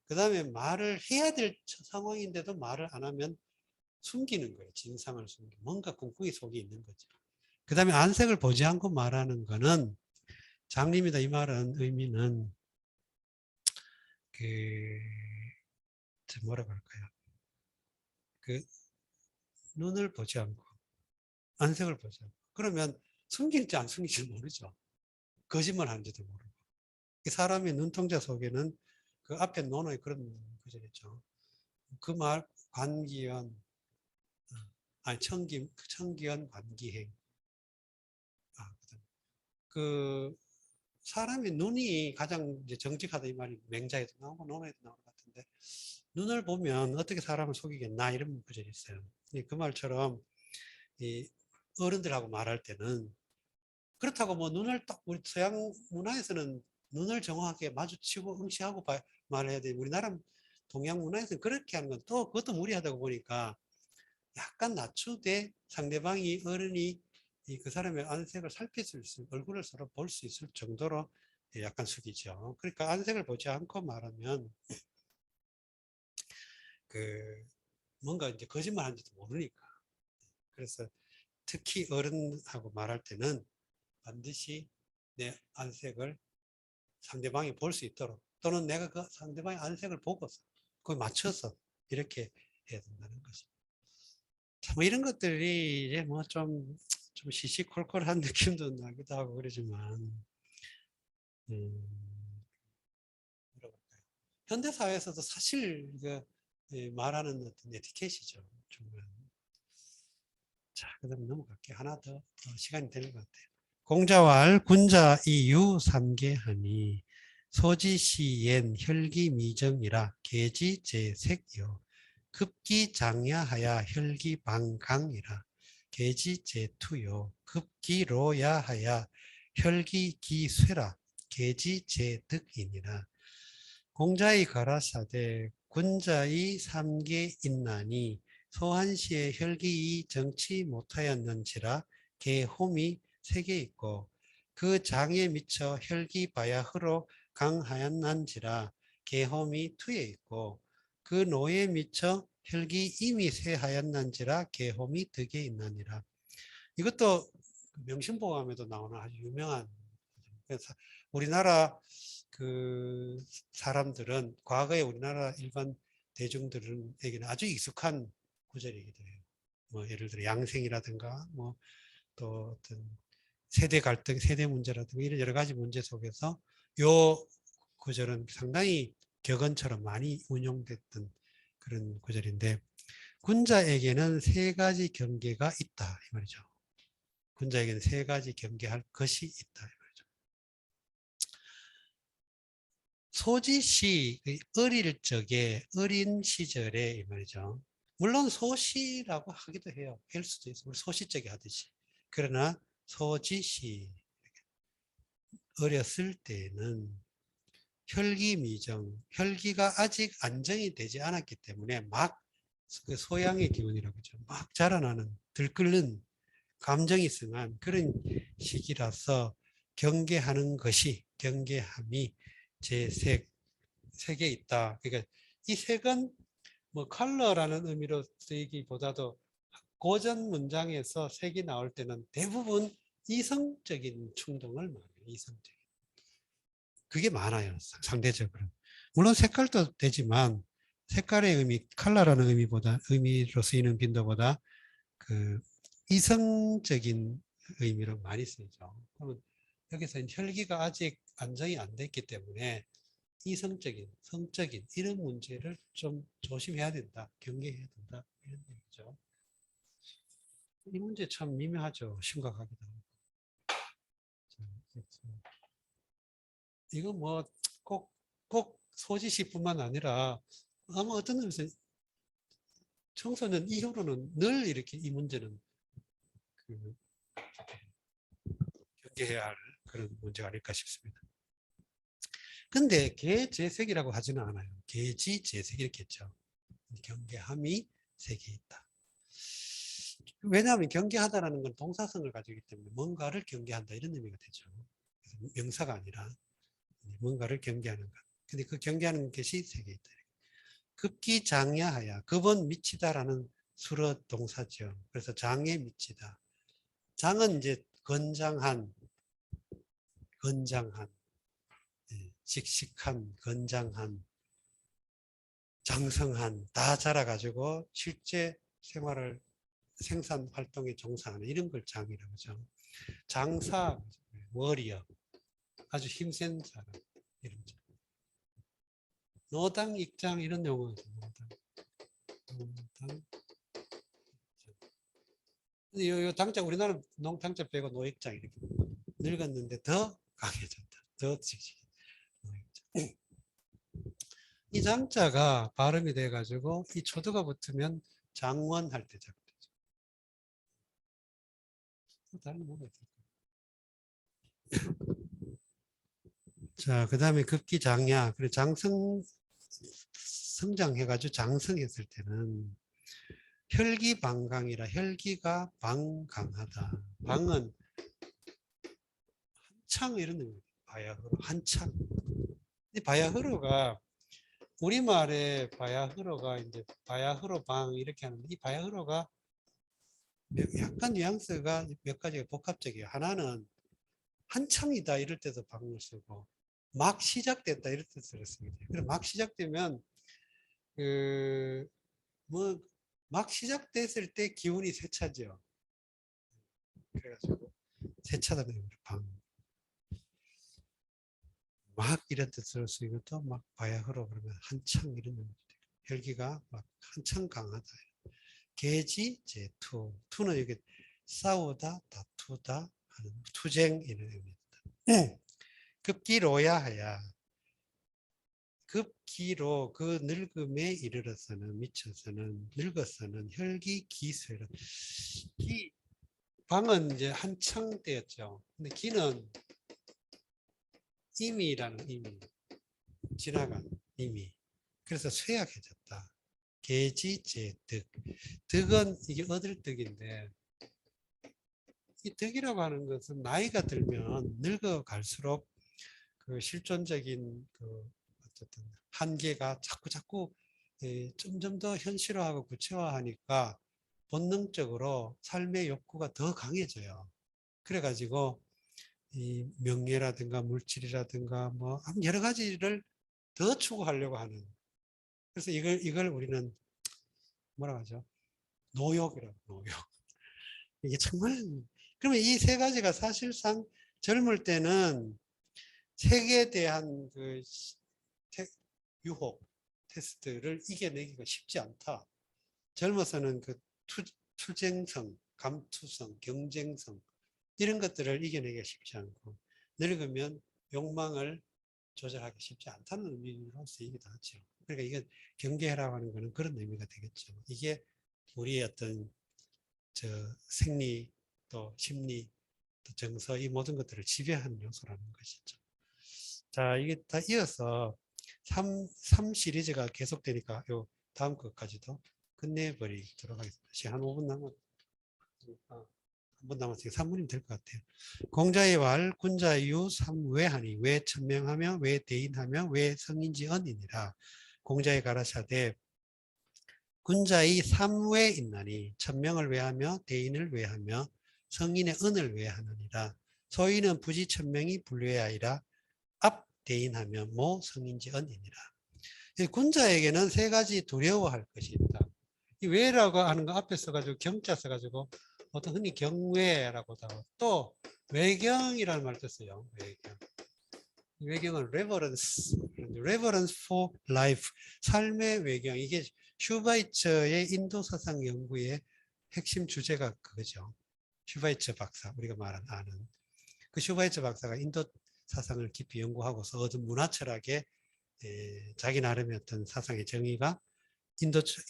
그 다음에 말을 해야 될 상황인데도 말을 안 하면 숨기는 거예요. 진상을 숨기는. 뭔가 꿍꿍이 속이 있는 거죠. 그 다음에 안색을 보지 않고 말하는 거는 장님이다. 이 말은 의미는 그 뭐라고 할까요? 그 눈을 보지 않고 안색을 보지 않고 그러면 숨길지 안 숨길지 모르죠. 거짓말 하는지도 모르고. 사람의 눈동자 속에는 그 앞에 논어의 그런 구절이죠. 그 말 관기현 아니 청기현 관기행 그 사람의 눈이 가장 이제 정직하다 이 말이 맹자에도 나오고 논어에도 나오는 것 같은데 눈을 보면 어떻게 사람을 속이겠나 이런 구절이 있어요. 그 말처럼 이 어른들하고 말할 때는 그렇다고 뭐 눈을 딱 우리 서양 문화에서는 눈을 정확하게 마주치고 응시하고 말해야 돼. 우리나라 동양 문화에서는 그렇게 하는 건 또 그것도 무리하다고 보니까 약간 낮추되 상대방이 어른이 그 사람의 안색을 살필 수 있을 얼굴을 서로 볼 수 있을 정도로 약간 숙이죠. 그러니까 안색을 보지 않고 말하면 그 뭔가 이제 거짓말 하는지도 모르니까. 그래서 특히 어른하고 말할 때는 반드시 내 안색을 상대방이 볼 수 있도록 또는 내가 그 상대방의 안색을 보고서 그걸 맞춰서 이렇게 해야 된다는 거죠. 뭐 이런 것들이 이제 뭐 좀 시시콜콜한 느낌도 나기도 하고 그러지만 현대 사회에서도 사실 말하는 어떤 에티켓이죠. 정말. 자, 그다음 넘어갈게요. 하나 더 시간이 되는 것 같아요. 공자왈 군자 이유 삼계하니 소지시엔 혈기미정이라 계지제색이요 급기장야하야 혈기방강이라 계지제투요 급기로야하야 혈기기쇠라 계지제득이니라. 공자의 가라사대 군자의 삼계인나니 소한시에 혈기이 정치 못하였는지라 계홈이 세계 있고 그 장에 미쳐 혈기 바야흐로 강하였난지라 계홈이 투에 있고 그 노에 미쳐 혈기 이미 쇠하였난지라 계홈이 득에 있나니라. 이것도 명심보감에도 나오는 아주 유명한 그래서 우리나라 그 사람들은 과거에 우리나라 일반 대중들에게는 아주 익숙한 구절이기도 해요. 뭐 예를 들어 양생이라든가 뭐 또 어떤 세대 갈등, 세대 문제라든가 이런 여러 가지 문제 속에서 요 구절은 상당히 격언처럼 많이 운용됐던 그런 구절인데 군자에게는 세 가지 경계가 있다 이 말이죠. 군자에게는 세 가지 경계할 것이 있다 이 말이죠. 소지시 어릴 적에 어린 시절에 이 말이죠. 물론 소시라고 하기도 해요. 할 수도 있어요. 우리 소시적이 하듯이. 그러나 소지시 어렸을 때는 혈기미정, 혈기가 아직 안정이 되지 않았기 때문에 막 소양의 기운이라고 하죠. 막 자라나는 들끓는 감정이 승한 그런 시기라서 경계하는 것이 경계함이 제 색에 있다. 그러니까 이 색은 뭐 컬러라는 의미로 쓰이기보다도 고전 문장에서 색이 나올 때는 대부분 이성적인 충동을 말해요. 이성적인. 그게 많아요. 상대적으로. 물론 색깔도 되지만 색깔의 의미, 컬러라는 의미로 쓰이는 빈도보다 그 이성적인 의미로 많이 쓰이죠. 그러면 여기서 혈기가 아직 안정이 안 됐기 때문에 이성적인, 성적인 이런 문제를 좀 조심해야 된다, 경계해야 된다 이런 얘기죠. 이 문제 참 미묘하죠. 심각하기도 하고. 이거 뭐 꼭 소지시뿐만 아니라 아마 어떤 점에서 청소년 이후로는 늘 이렇게 이 문제는 그 경계해야 할 그런 문제가 아닐까 싶습니다. 근데 계재색이라고 하지는 않아요. 계지재색 이렇게 했죠. 경계함이 세 개 있다. 왜냐하면 경계하다라는 건 동사성을 가지기 때문에 뭔가를 경계한다 이런 의미가 되죠. 명사가 아니라 뭔가를 경계하는 것. 근데 그 경계하는 것이 세 개 있다. 급기장야하야. 급은 미치다라는 수로 동사죠. 그래서 장에 미치다. 장은 이제 건장한, 씩씩한, 건장한, 장성한 다 자라가지고 실제 생활을 생산 활동에 종사하는 이런 걸 장이라고 하죠. 장사, 워리어, 아주 힘센 사람 이런 거. 노당, 익장 이런 용어죠. 노당, 요 당자 우리나라 농당자 빼고 노익장 이렇게 늙었는데 더 강해졌다. 더 씩씩. 이 장자가 발음이 돼가지고 이 초도가 붙으면 장원 할 때 작되죠. 다른 뭐가 있을까? 자, 그 다음에 급기장야. 그리고 성장해가지고 장성했을 때는 혈기방강이라 혈기가 방강하다. 방은 한창 이런 의미. 바야흐로 한창. 이 바야흐로가 우리말에 바야흐로가 이제 바야흐로 방 이렇게 하는데 이 바야흐로가 약간 뉘앙스가 몇 가지가 복합적이에요. 하나는 한창이다 이럴 때도 방을 쓰고 막 시작됐다 이럴 때도 씁니다. 그리고 막 시작되면 그 뭐 막 시작됐을 때 기운이 세차죠. 그래가지고 세차다는 방. 막 이런 뜻으로 쓰이고 또 막 바야흐로 그러면 한창 이런 의미도 되고 혈기가 막 한창 강하다. 계지 제투 투는 여기 싸우다 다투다 하는 투쟁 이런 의미입니다. 급기로야 하야 급기로 그 늙음에 이르러서는 미쳐서는 늙어서는 혈기 기쇠로 기 방은 이제 한창 때였죠. 근데 기는 이미라는 이미 지나간 이미 그래서 쇠약해졌다. 계지제득 득은 이게 얻을 득인데 이 득이라고 하는 것은 나이가 들면 늙어갈수록 그 실존적인 그 어쨌든 한계가 자꾸 점점 더 현실화하고 구체화하니까 본능적으로 삶의 욕구가 더 강해져요. 그래가지고 이 명예라든가 물질이라든가 뭐 여러 가지를 더 추구하려고 하는. 그래서 이걸 우리는 뭐라 하죠? 노욕이라고, 노욕. 이게 정말, 그러면 이 세 가지가 사실상 젊을 때는 색에 대한 그 유혹 테스트를 이겨내기가 쉽지 않다. 젊어서는 그 투쟁성, 감투성, 경쟁성 이런 것들을 이겨내기가 쉽지 않고 늙으면 욕망을 조절하기 쉽지 않다는 의미로 쓰이기도 하죠. 그러니까 이건 경계라고 하는 것은 그런 의미가 되겠죠. 이게 우리의 어떤 저 생리 또 심리 또 정서 이 모든 것들을 지배하는 요소라는 것이죠. 자, 이게 다 이어서 3 시리즈가 계속되니까 요 다음 것까지도 끝내버리도록 하겠습니다. 시간 한 5분 남았으니까 한번 남았으니까 3분이면 될 것 같아요. 공자의 말 군자유 삼외하니 왜 천명하며 왜 대인하며 왜 성인지 언이니라. 공자의 가라사대 군자의 삼외 있나니 천명을 외하며 대인을 외하며 성인의 은을 외하느니라. 소인은 부지 천명이 불외하이라. 앞 대인하며 모 성인지 언이니라. 군자에게는 세 가지 두려워할 것이 있다. 이 외라고 하는 거 앞에 써가지고 경자 써가지고 보통 흔히 경외라고도 하고 또 외경이라는 말도 써요. 외경. 외경은 reverence for life, 삶의 외경. 이게 슈바이처의 인도 사상 연구의 핵심 주제가 그거죠. 슈바이처 박사, 우리가 아는 그 슈바이처 박사가 인도 사상을 깊이 연구하고서 얻은 문화 철학의 자기 나름의 어떤 사상의 정의가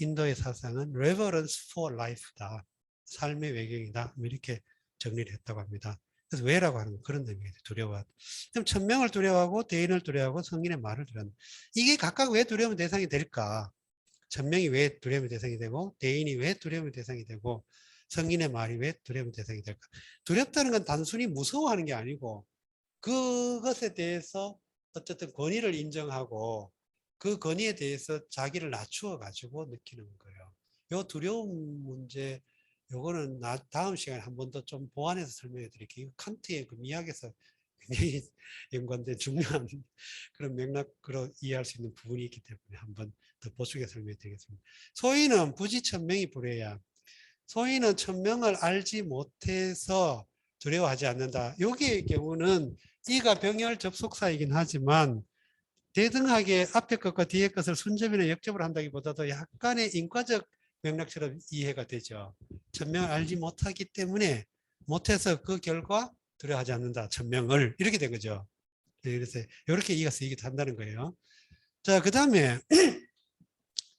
인도의 사상은 reverence for life다. 삶의 외경이다. 이렇게 정리를 했다고 합니다. 그래서 왜라고 하는 그런 의미가 두려워. 그럼 천명을 두려워하고 대인을 두려워하고 성인의 말을 두려워한다. 이게 각각 왜 두려움의 대상이 될까? 천명이 왜 두려움의 대상이 되고 대인이 왜 두려움의 대상이 되고 성인의 말이 왜 두려움의 대상이 될까? 두렵다는 건 단순히 무서워하는 게 아니고 그것에 대해서 어쨌든 권위를 인정하고 그 권위에 대해서 자기를 낮추어 가지고 느끼는 거예요. 요 두려움 문제, 요거는 다음 시간에 한 번 더 좀 보완해서 설명해 드릴게요. 칸트의 그 미학에서 굉장히 연관된 중요한 그런 맥락으로 이해할 수 있는 부분이 있기 때문에 한 번 더 보충해 설명해 드리겠습니다. 소인은 부지천명이 불해야. 소인은 천명을 알지 못해서 두려워하지 않는다. 여기의 경우는 이가 병렬 접속사이긴 하지만 대등하게 앞에 것과 뒤에 것을 순접이나 역접을 한다기보다도 약간의 인과적 맥락처럼 이해가 되죠. 천명을 알지 못하기 때문에 못해서 그 결과 두려워하지 않는다. 천명을 이렇게 된 거죠. 그래서 이렇게 이가 쓰이기도 한다는 거예요. 자, 그 다음에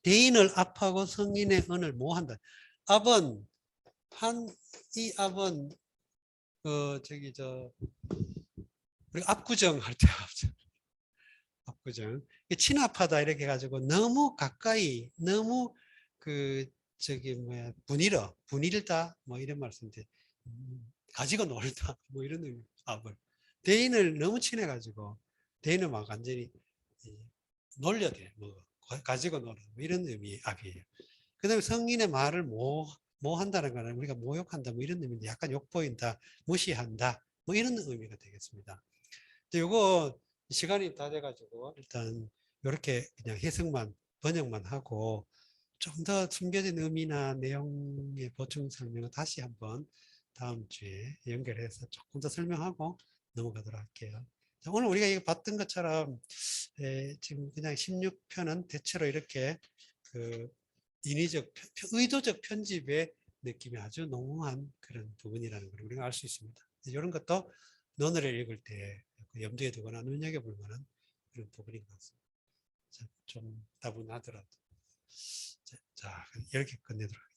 대인을 앞하고 성인의 은을 모한다. 앞은 이 앞은 우리 압구정 할 때 압구정 친합하다 이렇게 해가지고 너무 가까이 너무 분일다 뭐 이런 말씀인데 가지고 놀다 뭐 이런 의미 압을 대인을 너무 친해가지고 대인을 막 완전히 놀려대 뭐 가지고 놀아 뭐 이런 의미의 압이에요. 그다음에 성인의 말을 모한다는 거는 우리가 모욕한다 뭐 이런 의미인데 약간 욕보인다 무시한다 뭐 이런 의미가 되겠습니다. 이거 시간이 다 돼가지고 일단 이렇게 그냥 번역만 하고 좀 더 숨겨진 의미나 내용의 보충 설명을 다시 한번 다음 주에 연결해서 조금 더 설명하고 넘어가도록 할게요. 자, 오늘 우리가 이거 봤던 것처럼 지금 그냥 16편은 대체로 이렇게 그 의도적 편집의 느낌이 아주濃厚한 그런 부분이라는 걸 우리가 알 수 있습니다. 이런 것도 논어를 읽을 때 염두에 두거나 눈여겨볼 만한 그런 부분인 것 같습니다. 좀 다분하더라도. 자, 이렇게 끝내도록 하겠습니다.